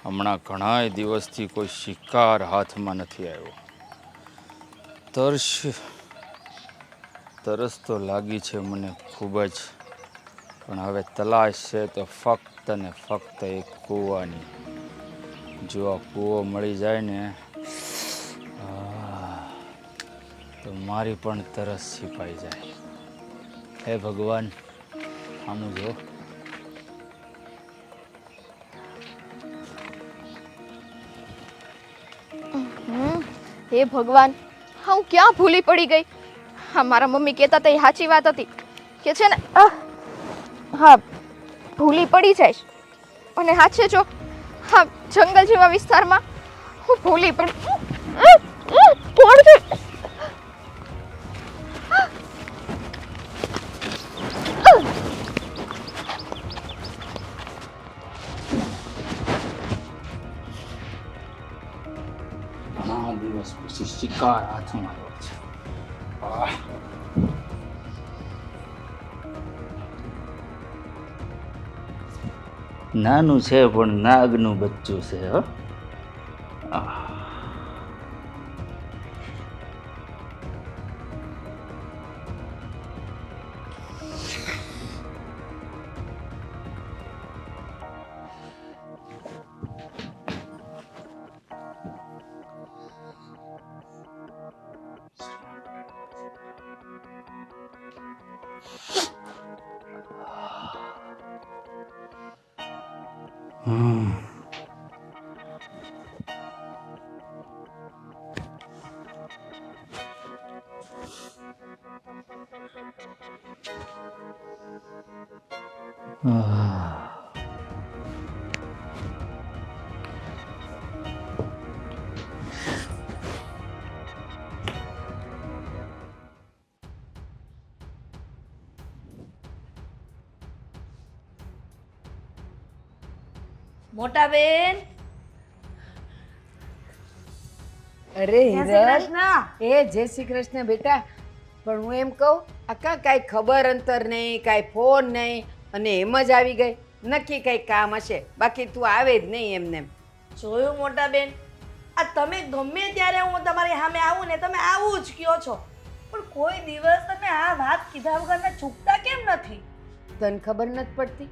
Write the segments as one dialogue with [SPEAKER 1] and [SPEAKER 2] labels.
[SPEAKER 1] હમણાં ઘણા દિવસથી કોઈ શિકાર હાથમાં નથી આવ્યો. તરસ તો લાગી છે મને ખૂબ જ, પણ હવે તલાશ છે તો ફક્ત ને ફક્ત એક કૂવાની. જો આ કૂવો મળી જાય ને તો મારી પણ તરસ છીપાઈ જાય. હે ભગવાન, આમ જો.
[SPEAKER 2] હે ભગવાન, હું ક્યાં ભૂલી પડી ગઈ. હા, મારા મમ્મી કહેતા હતા એ સાચી વાત હતી કે છે ને હા ભૂલી પડી જાય. અને સાચે જો હા જંગલ જેવા વિસ્તારમાં હું ભૂલી પડી. કોણ છે?
[SPEAKER 1] ઘણા દિવસ પછી શિકાર હાથમાં આવ્યો છે. નાનું છે પણ નાગનું બચ્ચું છે. હો
[SPEAKER 3] મોટા બેન,
[SPEAKER 4] અરે
[SPEAKER 3] જય શ્રી
[SPEAKER 4] હિરલ,
[SPEAKER 3] કૃષ્ણ.
[SPEAKER 4] એ જય શ્રી કૃષ્ણ બેટા. પણ હું એમ કહું, કાંઈ ખબર અંતર નહીં, કાંઈ ફોન નહીં, અને એમ જ આવી ગઈ. નક્કી કંઈક કામ હશે, બાકી તું આવે જ નહીં એમને એમ.
[SPEAKER 3] જોયું મોટા બેન, આ તમે ગમે ત્યારે હું તમારી સામે આવું ને તમે આવું જ કયો છો, પણ કોઈ દિવસ તમે આ વાત કીધા વગર ચૂકતા કેમ નથી?
[SPEAKER 4] તને ખબર નથી પડતી?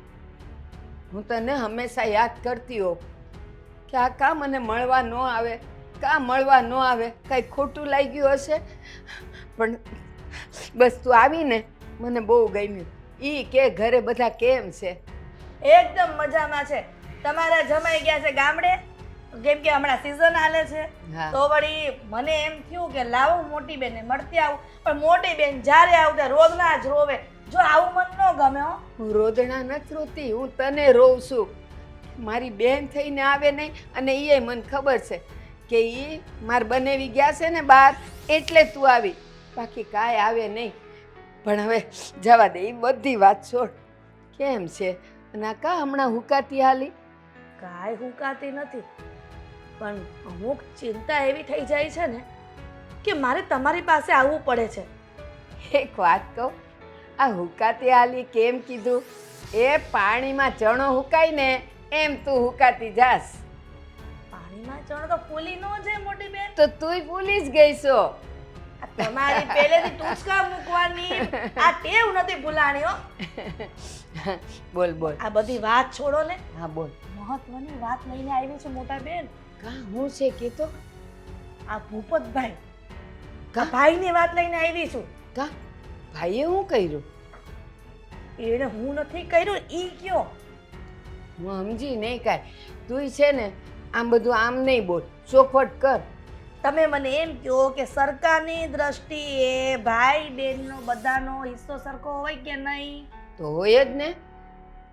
[SPEAKER 4] હું તને હંમેશા યાદ કરતી હોઉં કે આ કામ મને મળવા ન આવે, મળવા ન આવે, કાંઈ ખોટું લાગ્યું હશે. પણ બસ તું આવીને મને બહુ ગમ્યું. ઈ કે ઘરે બધા કેમ છે?
[SPEAKER 3] એકદમ મજામાં છે. તમારા જમાઈ ગયા છે ગામડે, કેમ કે હમણાં સિઝન હાલે છે.
[SPEAKER 4] હા.
[SPEAKER 3] તો વળી મને એમ થયું કે લાવું મોટી બેનને મળતી આવું, પણ મોટી બેન જ્યારે આવતા રોજના જ રોવે. જો આવું મન ન ગમે હો.
[SPEAKER 4] હું રોદણા નથી રોતી, હું તને રોઉં છું. મારી બેન થઈને આવે નહીં, અને એ મને ખબર છે કે એ માર બનેવી ગયા છે ને બહાર, એટલે તું આવી, બાકી કાંઈ આવે નહીં. પણ હવે જવા દે, એ બધી વાત છોડ. કેમ છે? અને આ કા હમણાં હુકાતી હાલી?
[SPEAKER 3] કાંઈ હુકાતી નથી, પણ અમુક ચિંતા એવી થઈ જાય છે ને કે મારે તમારી પાસે આવવું પડે છે.
[SPEAKER 4] એક વાત કહું, આ હુકાતી હાલી કેમ કીધું? એ પાણીમાં ચણો હુકાય ને એમ તું હુકાતી જાસ.
[SPEAKER 3] પાણીમાં ચણ તો ફૂલી ન જાય મોટી બેન.
[SPEAKER 4] તો તુંય ભૂલી જ ગઈ છો.
[SPEAKER 3] આ તમારી પહેલેથી ટૂચકા મૂકવાની આ ટેવ નથી ભૂલાણી હો.
[SPEAKER 4] બોલ બોલ.
[SPEAKER 3] આ બધી વાત છોડો ને,
[SPEAKER 4] હા બોલ.
[SPEAKER 3] મહત્વની વાત લઈને આવી છે મોટા બેન.
[SPEAKER 4] કા હું છે કે તો?
[SPEAKER 3] આ ભૂપતભાઈ, કા ભાઈની વાત લઈને આવી છું.
[SPEAKER 4] કા ભાઈએ હું કર્યું?
[SPEAKER 3] એને હું નથી કર્યું, ઈ કયો.
[SPEAKER 4] હું સમજી નહીં કાંઈ. તું છે ને આમ બધું આમ નહીં બોલ, ચોખવટ કર.
[SPEAKER 3] તમે મને એમ કહો કે સરકારની દ્રષ્ટિએ ભાઈ બહેનનો બધાનો હિસ્સો સરખો હોય કે નહીં?
[SPEAKER 4] તો હોય જ ને,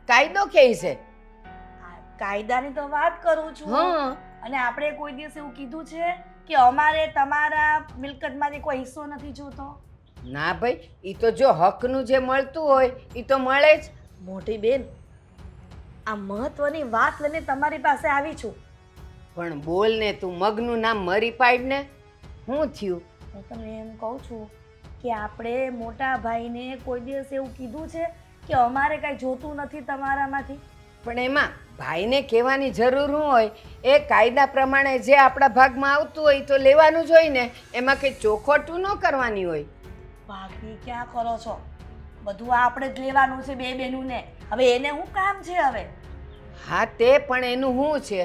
[SPEAKER 4] કાયદો કે છે.
[SPEAKER 3] આ કાયદાની તો વાત કરું છું.
[SPEAKER 4] હા.
[SPEAKER 3] અને આપણે કોઈ દિવસ એવું કીધું છે કે અમારે તમારા મિલકતમાંથી કોઈ હિસ્સો નથી જોતો?
[SPEAKER 4] ના ભાઈ, ઈ તો જો હકનું જે મળતું હોય ઈ તો મળે જ.
[SPEAKER 3] મોટી બેન, આ મહત્વની વાત લઈને તમારી પાસે આવી છું.
[SPEAKER 4] પણ બોલ ને, તું મગનું નામ મરી પાડ ને. શું થયું?
[SPEAKER 3] હું તમને એમ કહું છું કે આપણે મોટા ભાઈને કોઈ દિવસ એવું કીધું છે કે અમારે કાંઈ જોતું નથી તમારામાંથી?
[SPEAKER 4] પણ એમાં ભાઈને કહેવાની જરૂર શું હોય? એ કાયદા પ્રમાણે જે આપણા ભાગમાં આવતું હોય તો લેવાનું જ હોય ને, એમાં કંઈ ચોખવટું ન કરવાની હોય.
[SPEAKER 3] ભાગની ક્યાં કરો છો? બધું આપણે જ લેવાનું છે બે બેનુંને. હવે એને શું કામ છે હવે?
[SPEAKER 4] હા તે પણ એનું શું છે?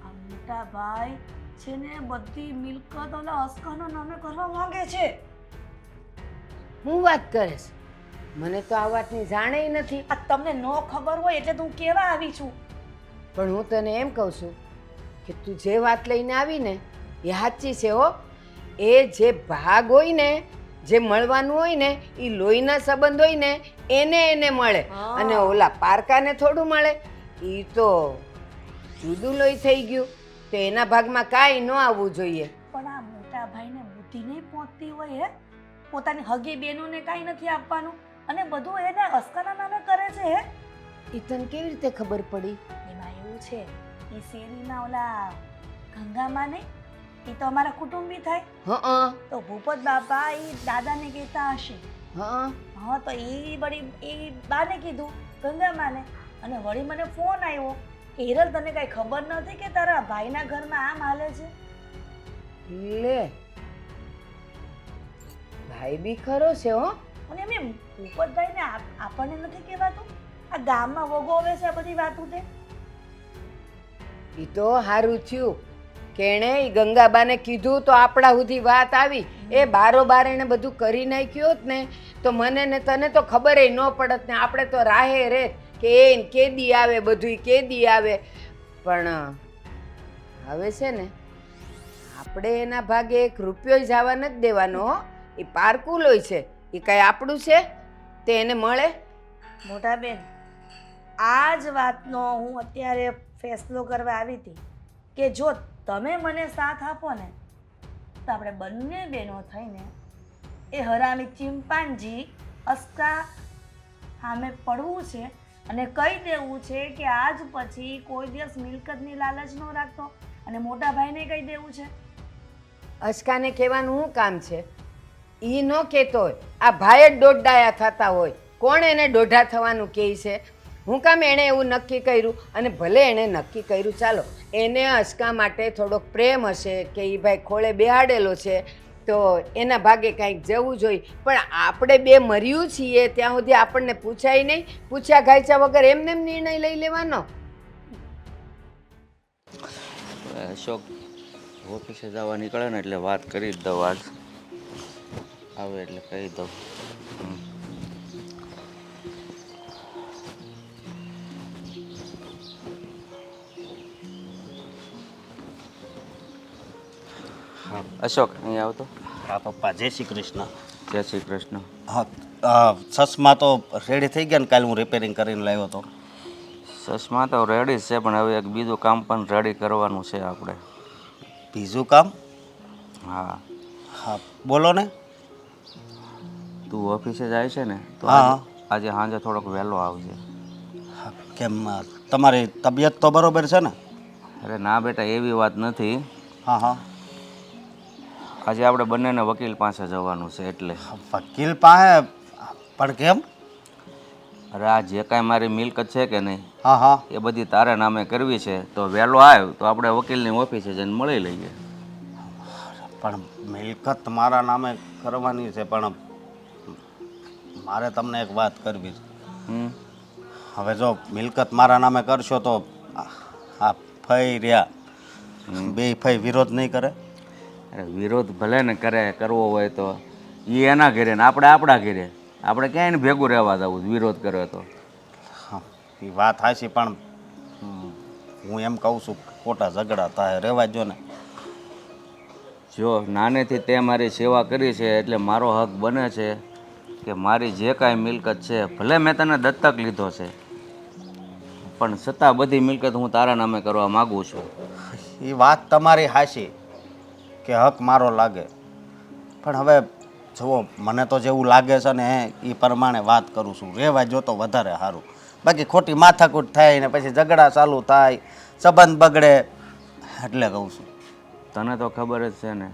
[SPEAKER 3] આ મોટા ભાઈ છે ને બધી મિલકત ઓલા અસ્કાના નામે કરવા માંગે છે.
[SPEAKER 4] હું વાત કરીશ? મને તો આ વાતની જાણેય નથી.
[SPEAKER 3] આ તમને ન ખબર હોય એટલે તું કેવા આવી છું.
[SPEAKER 4] પણ હું તને એમ કહું છું કે તું જે વાત લઈને આવી ને એ સાચી છે હો. એ જે ભાગ હોય ને, જે મળવાનું હોય ને, એ લોહીના સંબંધ હોય ને એને મળે.
[SPEAKER 3] હા.
[SPEAKER 4] અને ઓલા પારકાને થોડું મળે. એ તો જુદું લોહી થઈ ગયું, તો એના ભાગમાં કાંઈ ન આવવું જોઈએ.
[SPEAKER 3] પણ આ મોટા ભાઈને બુદ્ધિ નહીં પહોંચતી હોય હે? પોતાની હગી બેનોને કાંઈ નથી આપવાનું અને બધું એને અસ્કાના નામે કરે છે હે?
[SPEAKER 4] એ તને કેવી રીતે ખબર પડી?
[SPEAKER 3] એમાં એવું છે, એ શેરીના ઓલા ગંગામાં નહીં, એ તો અમારા કુટુંબી થાય.
[SPEAKER 4] હા
[SPEAKER 3] તો ભૂપત બાપા એ દાદાને કહેતા હશે.
[SPEAKER 4] હા
[SPEAKER 3] હા તો એ બાને કીધું ગંગામાને, અને વળી મને ફોન આવ્યો કે હિરલ તને કાંઈ ખબર નથી કે તારા ભાઈના ઘરમાં આમ હાલે છે?
[SPEAKER 4] લે, ભાઈ બી ખરો છે હો.
[SPEAKER 3] અને એમ ભૂપતભાઈને આપણને નથી કહેવાતું? આ ગામમાં વગોવે છે આ બધી વાતું તે.
[SPEAKER 4] એ તો સારું થયું કે એણે ઈ ગંગાબાને કીધું તો આપણા સુધી વાત આવી. એ બારોબાર એણે બધું કરી નાખ્યું હોત ને તો મને ને તને તો ખબરેય ન પડત ને આપણે તો રાહે રે કે એ કેદી આવે, બધુંય કેદી આવે. પણ હવે છે ને આપણે એના ભાગે 1 રૂપિયો જવા નથી દેવાનો હો. એ પારકું લોહી છે, એ કાંઈ આપણું છે તે એને મળે.
[SPEAKER 3] મોટા બેન, આ જ વાતનો હું અત્યારે ફેસલો કરવા આવી હતી કે જો તમે મને સાથ આપો ને તો આપણે બંને બહેનો થઈને એ હરામી ચિંપાંજી અસ્કા સામે પડવું છે અને કહી દેવું છે કે આજ પછી કોઈ દિવસ મિલકતની લાલચ ન રાખતો. અને મોટા ભાઈને કહી દેવું છે.
[SPEAKER 4] અસ્કાને કહેવાનું શું કામ છે? એ ન કહેતો હોય, આ ભાઈ જ દોઢડાયા થતા હોય. કોણ એને દોઢા થવાનું કહે છે? હું કામ એણે એવું નક્કી કર્યું? અને ભલે એણે નક્કી કર્યું, ચાલો એને અસ્કા માટે થોડોક પ્રેમ હશે કે એ ભાઈ ખોળે બેહાડેલો છે તો એના ભાગે કાંઈક જવું જોઈએ. પણ આપણે બે મર્યું છીએ ત્યાં સુધી આપણને પૂછાય નહીં. પૂછ્યા ગાયચા વગર એમને એમ નિર્ણય લઈ લેવાનો?
[SPEAKER 1] અશોક ઓફિસે જવા નીકળે ને એટલે વાત કરી જ દઉં. આજ આવે એટલે કહી દઉં. અશોક અહીંયા આવતો.
[SPEAKER 5] હા પપ્પા, જય શ્રી કૃષ્ણ.
[SPEAKER 1] જય શ્રી કૃષ્ણ.
[SPEAKER 5] હા, ચશ્મા તો રેડી થઈ ગયા ને? કાલે હું રિપેરિંગ કરીને લાવ્યો હતો.
[SPEAKER 1] ચશ્મા તો રેડી જ છે, પણ હવે એક બીજું કામ પણ રેડી કરવાનું છે આપણે.
[SPEAKER 5] બીજું કામ?
[SPEAKER 1] હા.
[SPEAKER 5] હા બોલો ને.
[SPEAKER 1] તું ઓફિસે જાય છે ને તો
[SPEAKER 5] હા.
[SPEAKER 1] આજે સાંજે થોડોક વહેલો આવજે.
[SPEAKER 5] હા, કેમ તમારી તબિયત તો બરોબર છે ને?
[SPEAKER 1] અરે ના બેટા, એવી વાત નથી.
[SPEAKER 5] હા હા.
[SPEAKER 1] આજે આપણે બંનેને વકીલ પાસે જવાનું છે એટલે.
[SPEAKER 5] વકીલ પાસે? પણ કેમ?
[SPEAKER 1] અરે આ જે કાંઈ મારી મિલકત છે કે નહીં,
[SPEAKER 5] હા હા.
[SPEAKER 1] એ બધી તારે નામે કરવી છે. તો વહેલો આવ તો આપણે વકીલની ઓફિસે જઈને મળી લઈએ.
[SPEAKER 5] પણ મિલકત મારા નામે કરવાની છે, પણ મારે તમને એક વાત કરવી છે. હવે જો મિલકત મારા નામે કરશો તો આ ફઈ રહ્યા, બે ફઈ વિરોધ નહીં કરે?
[SPEAKER 1] અરે વિરોધ ભલે ને કરે, કરવો હોય તો એ એના ઘરે ને આપણે આપણા ઘરે. આપણે ક્યાંય ભેગું રહેવા જવું વિરોધ કરે તો?
[SPEAKER 5] હા, એ વાત હાચી, પણ હું એમ કહું છું ખોટા ઝઘડા થાય, રહેવા જો ને.
[SPEAKER 1] જો નાનેથી તે મારી સેવા કરી છે એટલે મારો હક બને છે કે મારી જે કાંઈ મિલકત છે, ભલે મેં તને દત્તક લીધો છે, પણ છતાં બધી મિલકત હું તારા નામે કરવા માગું છું.
[SPEAKER 5] એ વાત તમારી હાચી કે હક મારો લાગે, પણ હવે જુઓ, મને તો જેવું લાગે છે ને એ પ્રમાણે વાત કરું છું. રહેવા જો તો વધારે સારું. બાકી ખોટી માથાકૂટ થાય ને પછી ઝઘડા ચાલુ થાય, સંબંધ બગડે, એટલે કહું છું.
[SPEAKER 1] તને તો ખબર જ છે ને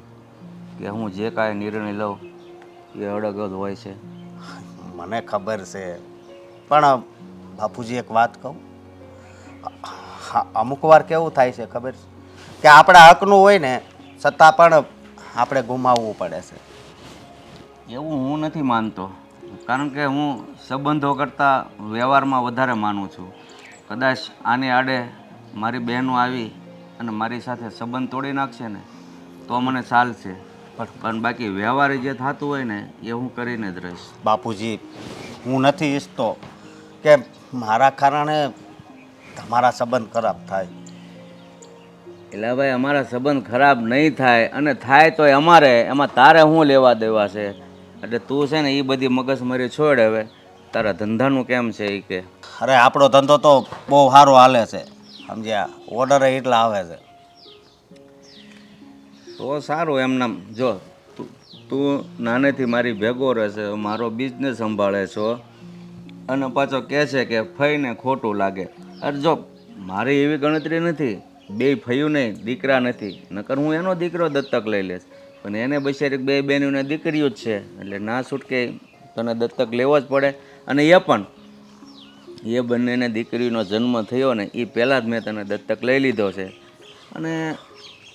[SPEAKER 1] કે હું જે કાંઈ નિર્ણય લઉં એ અડગ જ હોય છે.
[SPEAKER 5] મને ખબર છે, પણ બાપુજી એક વાત કહું, હા, અમુક વાર કેવું થાય છે ખબર છે કે આપણા હકનું હોય ને છતાં પણ આપણે ગુમાવવું પડે છે.
[SPEAKER 1] એવું હું નથી માનતો, કારણ કે હું સંબંધો કરતાં વ્યવહારમાં વધારે માનું છું. કદાચ આની આડે મારી બહેનો આવી અને મારી સાથે સંબંધ તોડી નાખશે ને તો મને ચાલશે, પણ બાકી વ્યવહારે જે થતું હોય ને એ હું કરીને જ રહીશ.
[SPEAKER 5] બાપુજી, હું નથી ઈચ્છતો કે મારા કારણે તમારા સંબંધ ખરાબ થાય.
[SPEAKER 1] એટલે ભાઈ અમારા સંબંધ ખરાબ નહીં થાય, અને થાય તો અમારે એમાં તારે શું લેવા દેવા છે? એટલે તું છે ને એ બધી મગજમારી છોડ. હવે તારા ધંધાનું કેમ છે એ કે.
[SPEAKER 5] અરે આપણો ધંધો તો બહુ સારો હાલે છે, સમજ્યા? ઓર્ડર એટલા આવે છે.
[SPEAKER 1] તો સારું. એમના જો તું નાનેથી મારી ભેગો રહેશે, મારો બિઝનેસ સંભાળે છો, અને પાછો કહે છે કે ફઈને ખોટું લાગે. અરે જો મારી એવી ગણતરી નથી, બે ફયું નહીં, દીકરા નથી, નકર હું એનો દીકરો દત્તક લઈ લઈશ. પણ એને બિચારી બે બહેનોને દીકરીઓ જ છે, એટલે ના છૂટકે તને દત્તક લેવો જ પડે. અને એ પણ એ બંનેને દીકરીનો જન્મ થયો ને એ પહેલાં જ મેં તને દત્તક લઈ લીધો છે. અને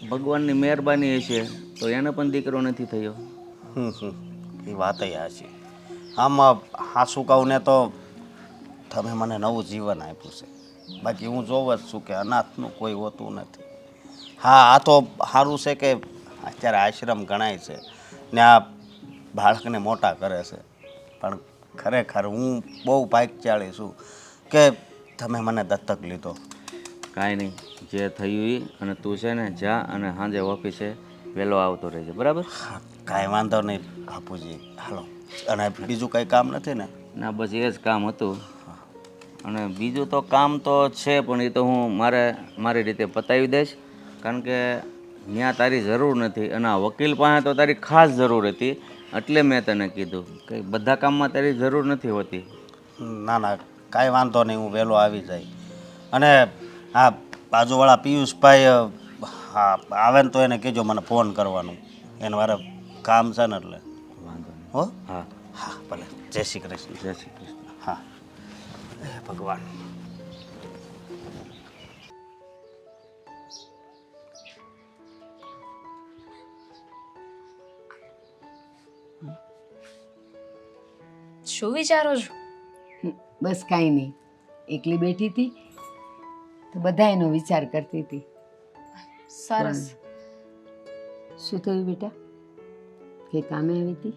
[SPEAKER 1] ભગવાનની મહેરબાની છે તો એને પણ દીકરો નથી થયો.
[SPEAKER 5] એ વાત હાચી. આમ હાસું કહું ને તો તમે મને નવું જીવન આપ્યું છે. બાકી હું જોઉં જ છું કે અનાથનું કોઈ હોતું નથી. હા, આ તો સારું છે કે અત્યારે આશ્રમ ગણાય છે ને આ બાળકને મોટા કરે છે, પણ ખરેખર હું બહુ ભાગ્યશાળી છું કે તમે મને દત્તક લીધો.
[SPEAKER 1] કાંઈ નહીં, જે થયું એ. અને તું છે ને જા અને સાંજે ઓફિસે વહેલો આવતો રહેજે, બરાબર?
[SPEAKER 5] હા, કાંઈ વાંધો નહીં બાપુજી, હાલો. અને બીજું કંઈ કામ નથી ને?
[SPEAKER 1] ના, બસ એ જ કામ હતું. અને બીજું તો કામ તો છે, પણ એ તો હું મારી રીતે પતાવી દઈશ, કારણ કે ત્યાં તારી જરૂર નથી, અને આ વકીલ પાસે તો તારી ખાસ જરૂર હતી. એટલે મેં તને કીધું કે બધા કામમાં તારી જરૂર નથી હોતી.
[SPEAKER 5] ના ના, કાંઈ વાંધો નહીં, હું વહેલો આવી જાય. અને હા, બાજુવાળા પિયુષભાઈ હા આવે ને તો એને કહેજો મને ફોન કરવાનું, એને મારે કામ છે ને એટલે.
[SPEAKER 1] વાંધો નહીં.
[SPEAKER 5] હો?
[SPEAKER 1] હા,
[SPEAKER 5] હા ભલે. જય શ્રી કૃષ્ણ.
[SPEAKER 1] જય શ્રી કૃષ્ણ.
[SPEAKER 5] હા, હે ભગવાન.
[SPEAKER 6] શું વિચારો છો?
[SPEAKER 4] બસ કાંઈ નહીં, એકલી બેઠી હતી તો બધા એનો વિચાર કરતી હતી.
[SPEAKER 6] સરસ.
[SPEAKER 4] શું થયું બેટા? કે કામે આવી હતી?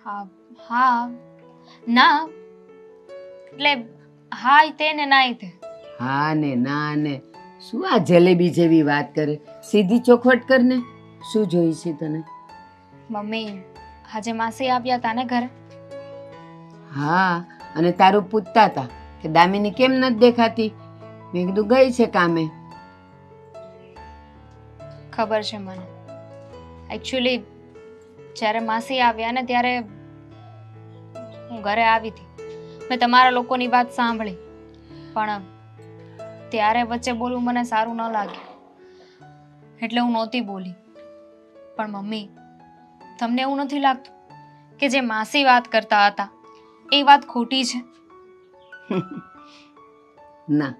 [SPEAKER 6] હા હા ના એટલે હા તે ને ના તે.
[SPEAKER 4] હા ને ના ને શું આ જલેબી જેવી વાત કરે? સીધી ચોખવટ કરને. શું જોઈ છે તને?
[SPEAKER 6] મમ્મી આજે માસી આવ્યા હતા ને ઘરે.
[SPEAKER 4] હા, અને તારું પૂછતા હતા કે દામિની કેમ નથી દેખાતી. મેં કીધું ગઈ છે કામે.
[SPEAKER 6] ખબર છે મને. એકચ્યુઅલી જ્યારે માસી આવ્યા ને ત્યારે હું ઘરે આવી હતી. મેં તમારા લોકોની વાત સાંભળી, પણ ત્યારે વચ્ચે બોલવું મને સારું ન લાગ્યું, એટલે હું નહોતી બોલી. પણ મમ્મી, તમને એવું નથી લાગતું કે જે માસી વાત કરતા હતા એ વાત ખોટી છે?
[SPEAKER 4] ના,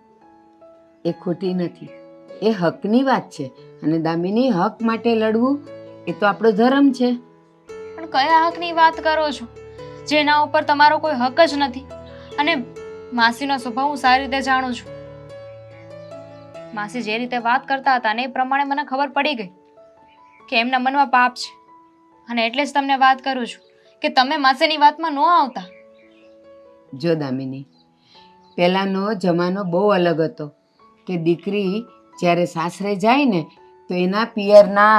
[SPEAKER 4] એ ખોટી નથી, એ હકની વાત છે. અને દામિની, હક માટે લડવું એ તો આપણો ધર્મ છે.
[SPEAKER 6] પણ કયા હકની વાત કરો છો જેના ઉપર તમારો કોઈ હક જ નથી? અને માસીનો સ્વભાવ હું સારી રીતે જાણું છું. માસી જે રીતે વાત કરતા હતા ને એ પ્રમાણે મને ખબર પડી ગઈ કે એમના મનમાં પાપ છે, અને એટલે જ તમને વાત કરું છું કે તમે માસીની વાતમાં ન આવતા.
[SPEAKER 4] જો દામિની, પહેલાંનો જમાનો બહુ અલગ હતો કે દીકરી જ્યારે સાસરે જાય ને તો એના પિયરના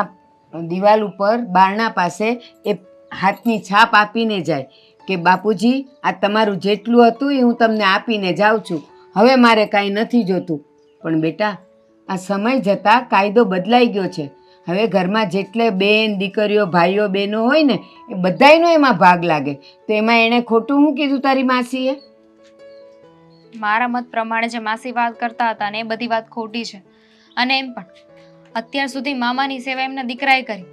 [SPEAKER 4] દિવાલ ઉપર બારણા પાસે એ હાથની છાપ આપીને જાય કે બાપુજી, આ તમારું જેટલું હતું એ હું તમને આપીને જાઉં છું, હવે મારે કાંઈ નથી જોતું. પણ બેટા, આ સમય જતાં કાયદો બદલાઈ ગયો છે. હવે ઘરમાં જેટલે બેન દીકરીઓ ભાઈઓ બહેનો હોય ને એ બધાયનો એમાં ભાગ લાગે. તો એમાં એણે ખોટું શું કીધું તારી માસીએ?
[SPEAKER 6] મારા મત પ્રમાણે જે માસી વાત કરતા હતા ને એ બધી વાત ખોટી છે. અને એમ પણ અત્યાર સુધી મામાની સેવા એમના દીકરાએ કરી,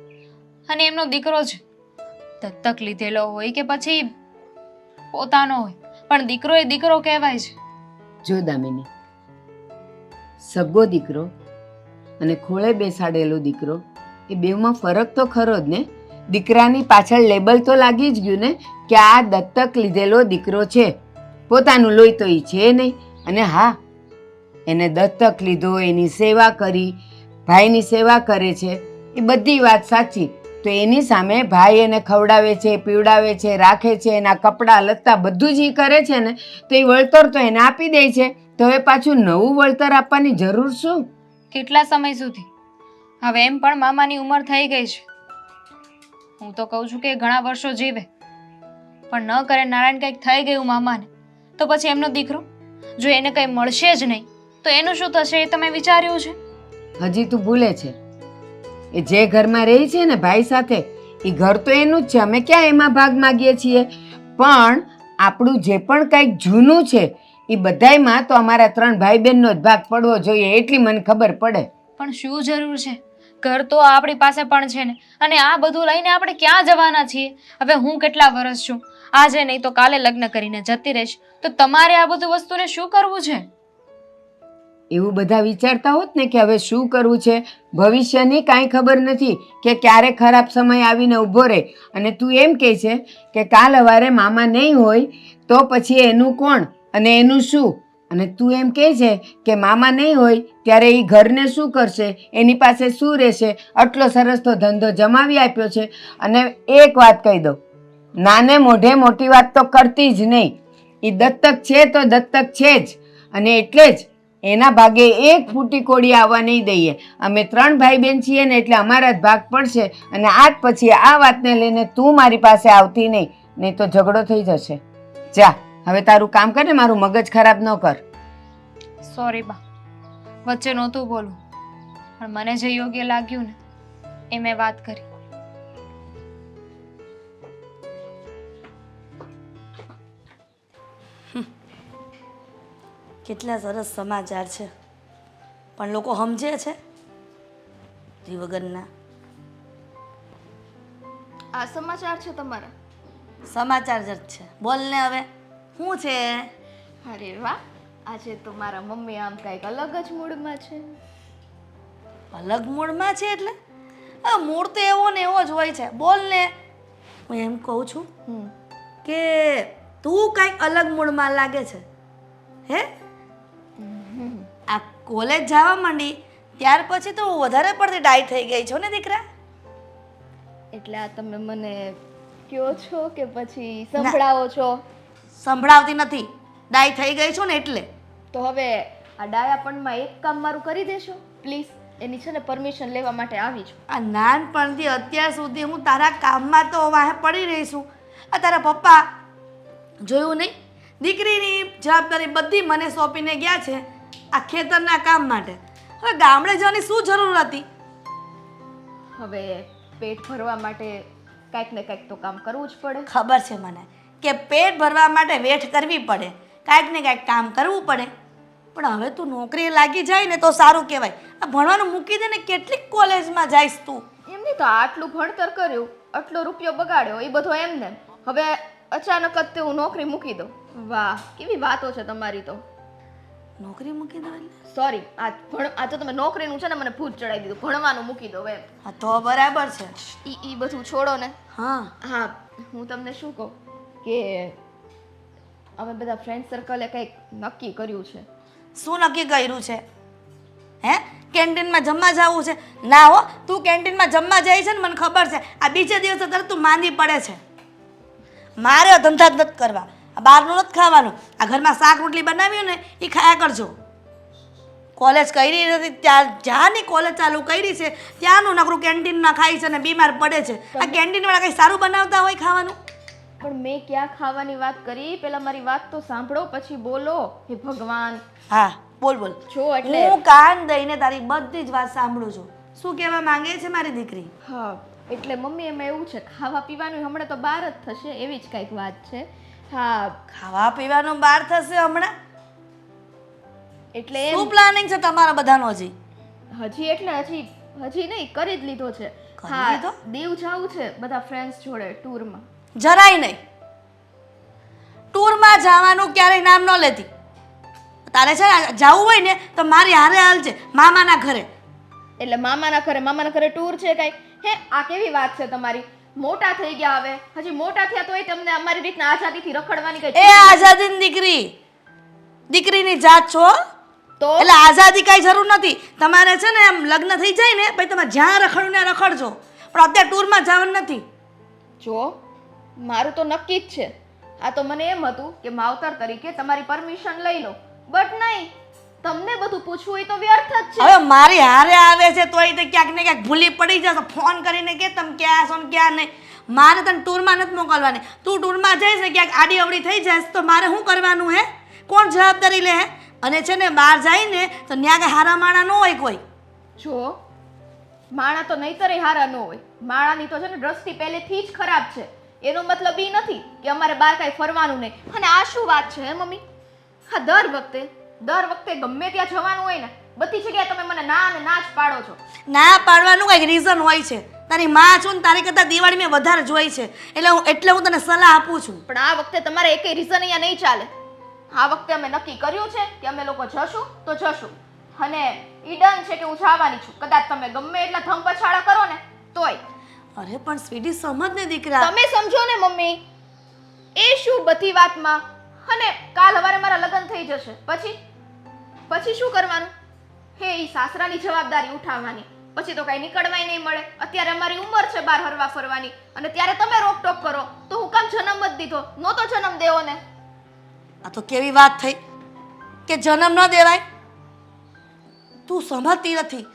[SPEAKER 6] અને એમનો દીકરો છે, દત્તક લીધેલો હોય કે પછી પોતાનો હોય, પણ દીકરો એ દીકરો કહેવાય છે.
[SPEAKER 4] જો દામિની, સગો દીકરો અને ખોળે બેસાડેલો દીકરો એ બેવમાં ફરક તો ખરો જ ને. દીકરાની પાછળ લેબલ તો લાગી જ ગયું ને કે આ દત્તક લીધેલો દીકરો છે, પોતાનું લોહી તો એ છે નહીં. અને હા, એને દત્તક લીધો, એની સેવા કરી, ભાઈની સેવા કરે છે, એ બધી વાત સાચી. તો એની સામે ભાઈ એને ખવડાવે છે, પીવડાવે છે, રાખે છે, એના કપડાં લત્તા બધું જ એ કરે છે ને, તો એ વળતર તો એને આપી દે છે. તો હવે પાછું નવું વળતર આપવાની જરૂર શું?
[SPEAKER 6] કેટલા સમય સુધી? હવે એમ પણ મામાની ઉંમર થઈ ગઈ છે. હું તો કહું છું કે ઘણા વર્ષો જીવે, પણ ન કરે નારાયણ કંઈક થઈ ગયું મામાને, તો પછી એમનો દીકરો જો એને કંઈ મળશે જ નહીં તો એનું શું થશે એ તમે વિચાર્યું છે?
[SPEAKER 4] હજી તું ભૂલે છે. એ જે ઘરમાં રહી છે ને ભાઈ સાથે, એ ઘર તો એનું જ છે. અમે ક્યાં એમાં ભાગ માગીએ છીએ? પણ આપણું જે પણ કંઈક જૂનું છે એ બધાયમાં તો અમારા 3 ભાઈ બહેનનો જ ભાગ પડવો જોઈએ, એટલી મને ખબર પડે.
[SPEAKER 6] પણ શું જરૂર છે? ઘર તો આપણી પાસે પણ છે ને, અને આ બધું લઈને આપણે ક્યાં જવાના છીએ? હવે હું કેટલા વર્ષ છું, આજે નહીં તો કાલે લગ્ન કરીને જતી રહીશ, તો તમારે આ બધું વસ્તુને શું કરવું છે?
[SPEAKER 4] એવું બધા વિચારતા હોત ને કે હવે શું કરવું છે, ભવિષ્યની કાંઈ ખબર નથી કે ક્યારે ખરાબ સમય આવીને ઊભો રહે. અને તું એમ કહે છે કે કાલ સવારે મામા નહીં હોય તો પછી એનું કોણ અને એનું શું? અને તું એમ કહે છે કે મામા નહીં હોય ત્યારે એ ઘરને શું કરશે, એની પાસે શું રહેશે? આટલો સરસ તો ધંધો જમાવી આપ્યો છે. અને એક વાત કહી દઉં, નાને મોઢે મોટી વાત તો કરતી જ નહીં. એ દત્તક છે તો દત્તક છે જ, અને એટલે જ એના ભાગે એક ફૂટી કોડી આવવા નહીં દઈએ. અમે 3 ભાઈ બહેન છીએ ને એટલે અમારા જ ભાગ પડશે. અને આજ પછી આ વાતને લઈને તું મારી પાસે આવતી નહીં તો ઝઘડો થઈ જશે. જા હવે તારું કામ કર ને, મારું મગજ ખરાબ ન કર.
[SPEAKER 6] સોરી બા, વચ્ચે નહોતું બોલું, પણ મને જે યોગ્ય લાગ્યું ને એ મેં વાત કરી.
[SPEAKER 3] કેટલા સરસ સમાચાર છે, પણ લોકો સમજે છે જી વગરના.
[SPEAKER 2] આ સમાચાર છે તમારા?
[SPEAKER 3] સમાચાર જ છે. બોલ ને હવે શું છે?
[SPEAKER 2] અરે વાહ, આજે તો મારા મમ્મી આમ કંઈક અલગ જ મૂડમાં છે.
[SPEAKER 3] અલગ મૂડમાં છે એટલે? આ મૂડ તો એવો ને એવો જ હોય છે. બોલ ને. હું એમ કહું છું કે તું કંઈક અલગ મૂડમાં લાગે છે. હે? આ કોલેજ જવા માંડી ત્યાર પછી તો વધારે પડતી ડાય થઈ ગઈ છો ને દીકરા?
[SPEAKER 2] એટલે આ તમે મને કહો છો કે પછી સંભળાવો છો?
[SPEAKER 3] સંભળાવતી નથી, ડાય થઈ ગઈ છો ને એટલે.
[SPEAKER 2] તો હવે આ ડાયાપણમાં એક કામ મારું કરી દેશો પ્લીઝ? એની છે ને પરમિશન લેવા માટે આવી છું.
[SPEAKER 3] આ નાનપણથી અત્યાર સુધી હું તારા કામમાં તો વાહે પડી રહી છું. આ તારા પપ્પા જોયું નહીં, દીકરીની જવાબદારી બધી મને સોંપીને ગયા છે આ ખેતરના કામ માટે. હવે ગામડે જવાની શું જરૂર હતી?
[SPEAKER 2] હવે પેટ ભરવા માટે કાંઈક ને કાંઈક તો કામ કરવું જ પડે.
[SPEAKER 3] ખબર છે મને કે પેટ ભરવા માટે વેઠ કરવી પડે, કાંઈક ને કાંઈક કામ કરવું પડે. પણ હવે તું નોકરીએ લાગી જાય ને તો સારું કહેવાય. આ ભણવાનું મૂકી દે ને, કેટલીક કોલેજમાં જઈશ તું?
[SPEAKER 2] એમ નહીં તો આટલું ભણતર કર્યું, આટલો રૂપિયો બગાડ્યો, એ બધો એમને હવે અચાનક જ તે હું નોકરી મૂકી દઉં? વાહ, કેવી વાતો છે તમારી તો.
[SPEAKER 3] નોકરી મૂકી દો એટલે?
[SPEAKER 2] સોરી, આ તો તમે નોકરીનું છે ને મને ભૂત ચડાવી દીધું, ભણવાનું મૂકી દો એમ.
[SPEAKER 3] હા તો બરાબર છે.
[SPEAKER 2] ઈ બધું છોડો ને.
[SPEAKER 3] હા
[SPEAKER 2] હા, હું તમને શું કહું કે અમે બધા ફ્રેન્ડ સર્કલે કંઈક નક્કી કર્યું છે.
[SPEAKER 3] શું નક્કી કર્યું છે? હે? કેન્ટીનમાં જમવા જવું છે? ના હો, તું કેન્ટીનમાં જમવા જાય છે ને મને ખબર છે. આ બીજે દિવસે તરત તું માંદી પડે છે. મારે ધંધા જ નથી કરવા, આ બહારનું નથી ખાવાનું. આ ઘરમાં શાક રોટલી બનાવ્યું ને એ ખાયા કરજો. કોલેજ કરી નથી ત્યાં જ્યાંની કોલેજ ચાલુ કરી છે ત્યાંનું નકરું કેન્ટીનમાં ખાય છે ને બીમાર પડે છે. આ કેન્ટીનવાળા કંઈ સારું બનાવતા હોય ખાવાનું?
[SPEAKER 2] પણ મેં ક્યાં ખાવાની વાત કરી? પહેલા મારી વાત તો સાંભળો પછી બોલો. હે ભગવાન.
[SPEAKER 3] હા બોલ બોલ.
[SPEAKER 2] જો એટલે
[SPEAKER 3] હું કાન દઈને તારી બધી જ વાત સાંભળું છું. શું કહેવા માંગે છે મારી દીકરી?
[SPEAKER 2] હા એટલે મમ્મી એમાં એવું છે, ખાવા પીવાનું હમણાં તો બહાર જ થશે એવી જ કંઈક વાત છે. હા
[SPEAKER 3] ખાવા પીવાનું બહાર થશે હમણાં?
[SPEAKER 2] એટલે
[SPEAKER 3] શું પ્લાનિંગ છે તમારા બધાનો? હજી
[SPEAKER 2] હજી નહીં, કરી જ લીધો છે.
[SPEAKER 3] કરી
[SPEAKER 2] હા
[SPEAKER 3] લીધો?
[SPEAKER 2] દીવ જાવું છે બધા ફ્રેન્ડ્સ જોડે ટૂરમાં.
[SPEAKER 3] જરાય નહીં. ટૂરમાં જવાનું ક્યારેય નામ ન લેતી. તારે છે ને જવું હોય ને તો મારી હારે હાલજે મામાના ઘરે.
[SPEAKER 2] એટલે મામાના ઘરે ટૂર છે કાંઈ? હે, આ કેવી વાત છે તમારી? મોટા થઈ ગયા હવે, હજી મોટા થયા તોય તમને અમારી રીતના આઝાદીથી રખડવાની કઈ
[SPEAKER 3] એ આઝાદીની દીકરીની જાત છો.
[SPEAKER 2] તો
[SPEAKER 3] એટલે આઝાદી કાંઈ જરૂર નથી. તમારે છે ને એમ લગ્ન થઈ જાય ને પછી તમે જ્યાં રખડવું ને રખડજો, પણ અત્યારે ટૂરમાં જવાનું નથી.
[SPEAKER 2] જો મારું તો નક્કી જ છે. આ તો મને એમ હતું કે માવતર તરીકે તમારી પરમિશન લઈ લો, બટ નહીં, તમને બધું પૂછવું હોય તો વ્યર્થ જ છે.
[SPEAKER 3] હવે મારી હારે આવે છે તોય તે ક્યાંક ને ક્યાંક ભૂલી પડી જશો. ફોન કરીને કે તમે ક્યાં છો ને ક્યાં નહીં. મારે તને ટૂરમાં નથી મોકલવાની. તું ટૂરમાં જઈશ ને ક્યાંક આડી અવડી થઈ જાય તો મારે શું કરવાનું હે? કોણ જવાબદારી લે હે? અને છે ને બહાર જાય ને તો ત્યાં કાંઈ હારા માણા ન હોય કોઈ.
[SPEAKER 2] જો માણા તો નહીતરે હારા ન હોય. માણાની તો છે ને દ્રષ્ટિ પહેલેથી જ ખરાબ છે. એનો મતલબ એ નથી કે અમારે બહાર કાંઈ ફરવાનું નહીં. અને આ શું વાત છે હે મમ્મી? હા, દર વખતે ગમે ત્યાં જવાનું હોય ને બધી જગ્યાએ તમે મને ના અને ના જ પાડો છો.
[SPEAKER 3] ના પાડવાનું કંઈક રીઝન હોય છે. તારી માં છું ને તારી કરતાં દિવાળી મેં વધારે જોઈ છે એટલે હું તને સલાહ આપું છું.
[SPEAKER 2] પણ આ વખતે તમારે એકેય રીઝન અહીંયા નહીં ચાલે. આ વખતે અમે નક્કી કર્યું છે કે અમે લોકો જશું તો જશું, અને ઈ ડન છે કે હું જવાની છું. કદાચ તમે ગમે એટલા ધમપછાડા કરો ને તોય.
[SPEAKER 3] અરે પણ સ્વીટી સમજ ને દીકરા.
[SPEAKER 2] તમે સમજો ને મમ્મી, એ શું બધી વાતમાં. અને કાલ સવારે મારા લગ્ન થઈ જશે પછી શું કરવાનું? હે, ઈ સાસરાની જવાબદારી ઉઠાવવાની. પછી તો કઈ નીકળવાય નહીં મળે. અત્યારે અમારી ઉંમર છે બહાર હરવા ફરવાની, અને ત્યારે તમે રોકટોક કરો તો હું કામ જન્મ જ દીધો? નહોતો જન્મ દેવો ને.
[SPEAKER 3] આ તો કેવી વાત થઈ કે જન્મ ન દેવાય? તું સમજતી નથી.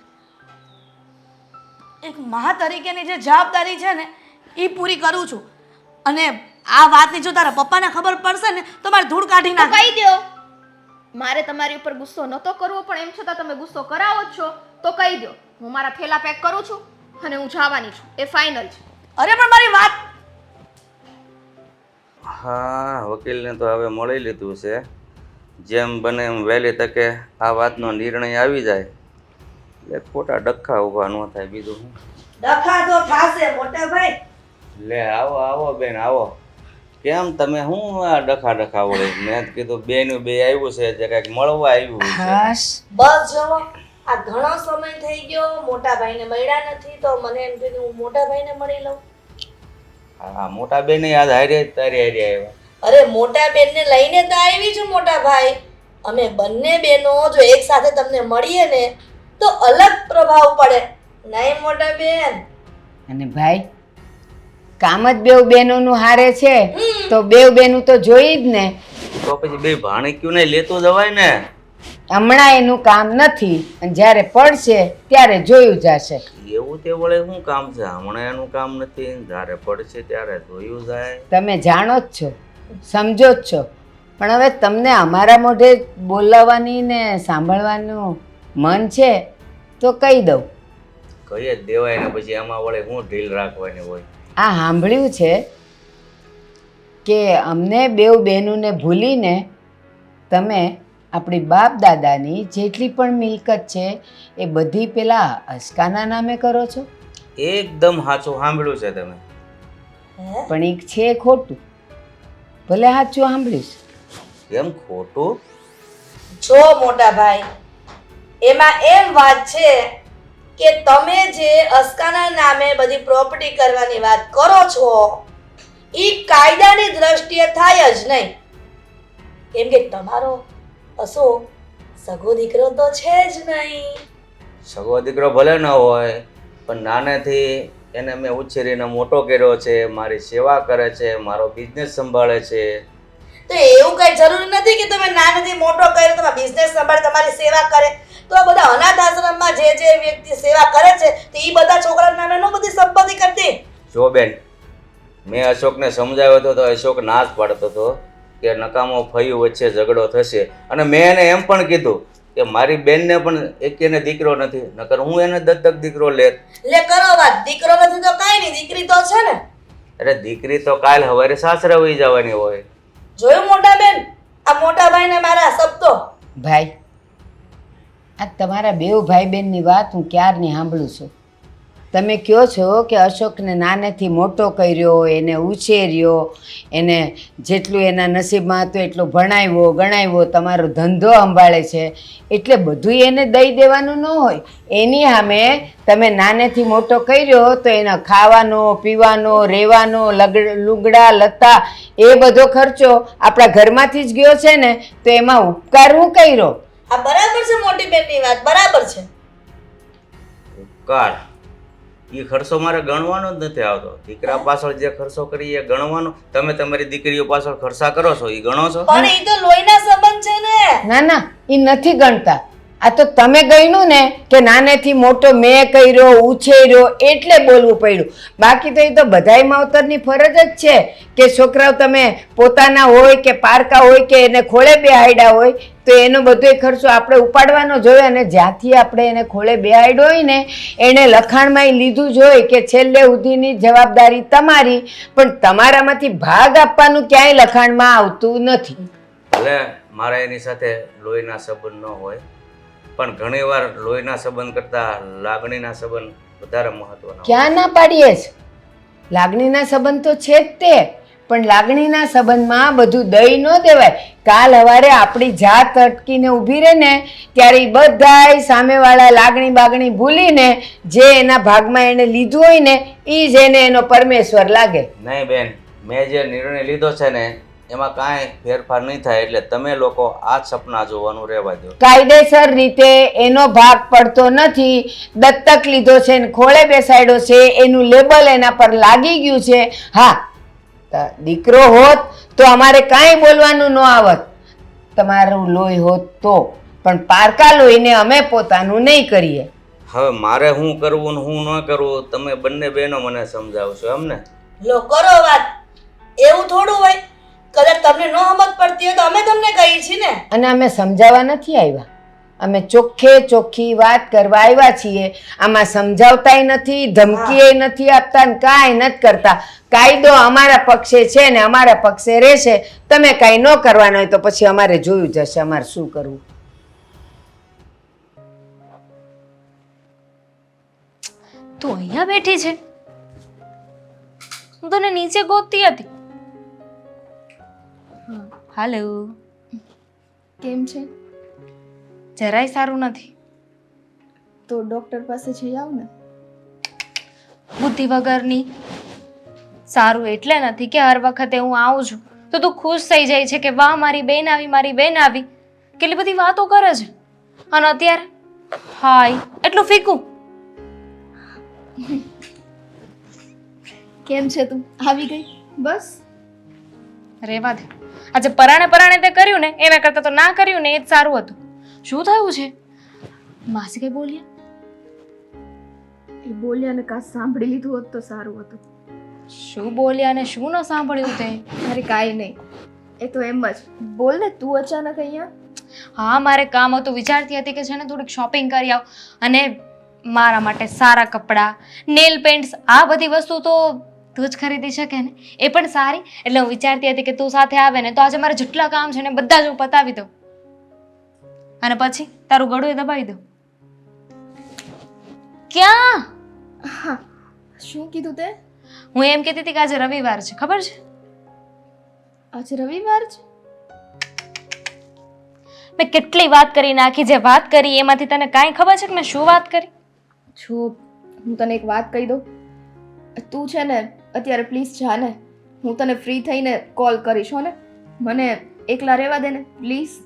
[SPEAKER 3] એક મા તરીકેની જે જવાબદારી છે ને એ પૂરી કરું છું. અને આ વાતની જો તારા પપ્પાને ખબર પડશે ને તો મારે ધૂળ કાઢી
[SPEAKER 2] તો
[SPEAKER 3] નાખ.
[SPEAKER 2] કહી દ્યો. મારે તમારી ઉપર ગુસ્સો નહોતો કરવો, પણ એમ છતાં તમે ગુસ્સો કરાવો જ છો તો કહી દો. હું મારા થેલા પેક કરું છું અને હું જવાની છું. એ ફાઇનલ છે.
[SPEAKER 3] અરે પણ મારી વાત.
[SPEAKER 1] હા, વકીલને તો હવે મળી લીધું છે. જેમ બને એમ વહેલી તકે આ વાતનો નિર્ણય આવી જાય એટલે ખોટા ડખ્ખા ઊભા ન થાય. બીજું શું?
[SPEAKER 3] ડખા તો થાશે મોટા ભાઈ.
[SPEAKER 1] લે આવો બેન આવો. કેમ તમે શું આ ડખા વળે? મેં કીધું બેનું બે આવ્યું છે જે કંઈક મળવા આવ્યું છે.
[SPEAKER 4] હાશ,
[SPEAKER 3] બસ જવો, આ ઘણો સમય થઈ ગયો મોટા ભાઈને મળ્યા નથી તો મને એમ થયું કે હું મોટા ભાઈને મળી લઉં.
[SPEAKER 1] હા, મોટા બેન યાદ હારી તારી હારી આવ્યા.
[SPEAKER 3] અરે મોટા બેનને લઈને તો આવી છું મોટા ભાઈ. અમે બંને બેનો જો એક સાથે તમને મળીએ ને તો અલગ પ્રભાવ પડે નહીં મોટા બેન?
[SPEAKER 4] અને ભાઈ, કામ જ બેવ બહેનોનું હારે છે તો બેવ બહેનું તો જોઈ જ ને.
[SPEAKER 1] તો પછી બે ભાણક્યું ને લેતું જવાય ને.
[SPEAKER 4] હમણાં એનું કામ નથી, અને જ્યારે પડશે ત્યારે જોયું જશે.
[SPEAKER 1] એવું તે વળે શું કામ છે? હમણાં એનું કામ નથી, જ્યારે પડશે ત્યારે જોયું જાય.
[SPEAKER 4] તમે જાણો જ છો, સમજો જ છો, પણ હવે તમને અમારા મોઢે બોલાવવાની ને સાંભળવાનું મન છે તો કહી દઉં.
[SPEAKER 1] કહી જ દેવાય ને, પછી એમાં વળે શું ઢીલ રાખવાની હોય?
[SPEAKER 4] આ સાંભળ્યું છે કે અમને બેવ બહેનોને ભૂલીને તમે આપણી બાપ દાદાની જેટલી પણ મિલકત છે એ બધી પેલા અસ્કાના નામે કરો છો.
[SPEAKER 1] એકદમ સાચું સાંભળ્યું છે તમે.
[SPEAKER 4] પણ એક છે ખોટું. ભલે સાચું સાંભળ્યું છે.
[SPEAKER 1] કેમ ખોટું?
[SPEAKER 3] જો મોટા ભાઈ, એમાં એમ વાત છે કે તમે જે અસ્કાના નામે બધી પ્રોપર્ટી કરવાની વાત કરો છો એ કાયદાની દ્રષ્ટિએ થાય જ નહીં. કેમ કે તમારો અશોક સગો દીકરો તો છે જ નહીં.
[SPEAKER 1] સગો દીકરો ભલે ન હોય પણ નાનેથી એને મેં ઉછેરીને મોટો કર્યો છે, મારી સેવા કરે છે, મારો બિઝનેસ સંભાળે છે.
[SPEAKER 3] તો એવું કઈ જરૂરી નથી કે તમે નાનેથી મોટો કર્યો તમારો બિઝનેસ સંભાળે તમારી સેવા કરે. તો આ બધા અનાથ આશ્રમમાં જે વ્યક્તિ સેવા કરે છે તો એ બધા છોકરા નામે નો બધી સંપત્તિ કરતી.
[SPEAKER 1] જો બેન, મેં અશોકને સમજાવ્યો હતો તો અશોક ના જ પાડતો હતો કે નકામો ફયું વચ્ચે ઝઘડો થશે. અને મેં એને એમ પણ કીધું કે મારી બેનને પણ એકેને દીકરો નથી, નકર હું એને દત્તક દીકરો લેત.
[SPEAKER 3] લે કરો વાત, દીકરો નથી તો કાઈ નહીં, દીકરી તો છે ને.
[SPEAKER 1] અરે દીકરી તો કાલ સવારે સાસરે વહી જવાની હોય.
[SPEAKER 3] જોયું મોટા બેન, આ મોટા ભાઈને મારા શબ્દો.
[SPEAKER 4] ભાઈ, આ તમારા બેવ ભાઈ બહેનની વાત હું ક્યારની સાંભળું છું. તમે કહો છો કે અશોકને નાનેથી મોટો કર્યો, એને ઉછેર્યો, એને જેટલું એના નસીબમાં હતું એટલું ભણાવ્યો ગણાવ્યો, તમારો ધંધો સંભાળે છે, એટલે બધું એને દઈ દેવાનું ન હોય. એની સામે તમે નાનેથી મોટો કર્યો તો એના ખાવાનો પીવાનો રહેવાનો લુગડા લત્તા એ બધો ખર્ચો આપણા ઘરમાંથી જ ગયો છે ને, તો એમાં ઉપકાર હું કર્યો?
[SPEAKER 3] આ બરાબર છે મોટી બેનની વાત, બરાબર છે.
[SPEAKER 1] ઉપકાર એ ખર્ચો મારે ગણવાનો જ નથી આવતો. દીકરા પાછળ જે ખર્ચો કરી એ ગણવાનો. તમે તમારી દીકરીઓ પાછળ ખર્ચા કરો છો એ ગણો છો?
[SPEAKER 3] પણ એ તો લોહીના સંબંધ છે ને.
[SPEAKER 4] ના ના, એ નથી ગણતા. આ તો તમે ગણ્યું ને કે નાનેથી મોટો મેં કર્યો ઉછેર્યો એટલે બોલવું પડ્યું. બાકી તો એ તો બધાય માવતરની ફરજ જ છે કે છોકરાઓ તમે પોતાના હોય કે પારકા હોય કે એને ખોળે બેહાડ્યા હોય તો એનો બધો ખર્ચો આપણે ઉપાડવાનો જોઈએ. અને જ્યાંથી આપણે એને ખોળે બેહાડ્યો હોય ને એણે લખાણમાં લીધું જ હોય કે છેલ્લે સુધીની જવાબદારી તમારી, પણ તમારામાંથી ભાગ આપવાનું ક્યાંય લખાણમાં આવતું નથી.
[SPEAKER 1] ભલે મારા એની સાથે લોહીના સંબંધ ન હોય, પણ ઘણીવાર લોહીના સંબંધ કરતા લાગણીના સંબંધ વધારે મહત્વના.
[SPEAKER 4] ક્યાં ના પાડીએ છે? લાગણીના સંબંધ તો છે જ તે, પણ લાગણીના સંબંધમાં બધું દઈ ન દેવાય. કાલ સવારે આપણી જાત અટકીને ઊભી રહે ને ત્યારે એ બધાય સામેવાળા લાગણી બાગણી ભૂલીને જે એના ભાગમાં એને લીધું હોય ને એ જ એને એનો પરમેશ્વર લાગે.
[SPEAKER 1] નહીં બેન, મેં જે નિર્ણય લીધો છે ને એમાં કાંઈ ફેરફાર નહીં થાય, એટલે તમે લોકો આ જ સપના જોવાનું રહેવા દો.
[SPEAKER 4] કાયદેસર રીતે એનો ભાગ પડતો નથી. દત્તક લીધો છે ને ખોળે બેસાડ્યો છે, એનું લેબલ એના પર લાગી ગયું છે. હા, દીકરો હોત તો અમારે કાંઈ બોલવાનું ન આવત, તમારું લોહી હોત તો, પણ પારકા લોહીને અમે પોતાનું નહીં કરીએ.
[SPEAKER 1] હવે મારે શું કરવું ને શું ન કરવું તમે બંને બહેનો મને સમજાવશો એમને?
[SPEAKER 3] લો કરો વાત. એવું થોડું હોય, કદાચ તમને ન સમજ પડતી હોય તો અમે તમને કહીએ છીએ ને.
[SPEAKER 4] અને અમે સમજાવવા નથી આવ્યા, અમે ચોખ્ખે ચોખ્ખી વાત કરવા આવ્યા છીએ. આમાં સમજાવતાય નથી, ધમકીએ નથી આપતા ને કાંઈ નથી કરતા. કાયદો અમારા પક્ષે છે ને અમારા પક્ષે રહેશે. તમે કાંઈ ન કરવાનું હોય તો પછી અમારે જોયું જશે અમારે શું કરવું.
[SPEAKER 6] તું અહીંયા બેઠી છે? હું તને નીચે ગોતતી હતી. હાલો.
[SPEAKER 2] કેમ છે?
[SPEAKER 6] જરાય સારું નથી.
[SPEAKER 2] તો ડૉક્ટર પાસે જઈ આવ ને.
[SPEAKER 6] બુદ્ધિ વગરની. સારું એટલે નથી કે હર વખતે હું આવું છું તો તું ખુશ થઈ જાય છે કે વાહ મારી બેન આવી, મારી બેન આવી. કેટલી બધી વાતો કરે છે, અને અત્યારે હાય એટલું ફીકું.
[SPEAKER 2] કેમ છે તું? આવી ગઈ બસ?
[SPEAKER 6] રેવા દે. આજે પરાણે પરાણે તે કર્યું ને એના કરતાં તો ના કર્યું ને એ જ સારું હતું. શું થયું છે? માસી કઈ બોલ્યા?
[SPEAKER 2] એ બોલ્યા ને કાં સાંભળી લીધું હોત તો સારું હતું.
[SPEAKER 6] શું બોલ્યા ને શું ન સાંભળ્યું તે?
[SPEAKER 2] અરે કાંઈ નહીં, એ તો એમ જ. બોલ ને તું અચાનક અહીંયા.
[SPEAKER 6] હા, મારે કામ હતું. વિચારતી હતી કે છે ને થોડીક શોપિંગ કરી આવ, અને મારા માટે સારા કપડાં, નેલ પેન્ટ્સ, આ બધી વસ્તુ તો તું જ ખરીદી શકે ને, એ પણ સારી. એટલે હું વિચારતી હતી કે તું સાથે આવે ને તો આજે મારે જેટલા કામ છે ને બધા જ હું પતાવી દઉં, અને પછી તારું ગળું એ દબાવી દઉં. ક્યાં?
[SPEAKER 2] હા, શું કીધું તે?
[SPEAKER 6] હું એમ કહેતી હતી કે આજે રવિવાર છે, ખબર છે?
[SPEAKER 2] આજે રવિવાર છે?
[SPEAKER 6] મેં કેટલી વાત કરી નાખી. જે વાત કરી એમાંથી તને કાંઈ ખબર છે કે મેં શું વાત કરી?
[SPEAKER 2] જો હું તને એક વાત કહી દઉં, તું છે ને અત્યારે પ્લીઝ જા ને. હું તને ફ્રી થઈને કોલ કરીશ હો ને. મને એકલા રહેવા દે ને પ્લીઝ.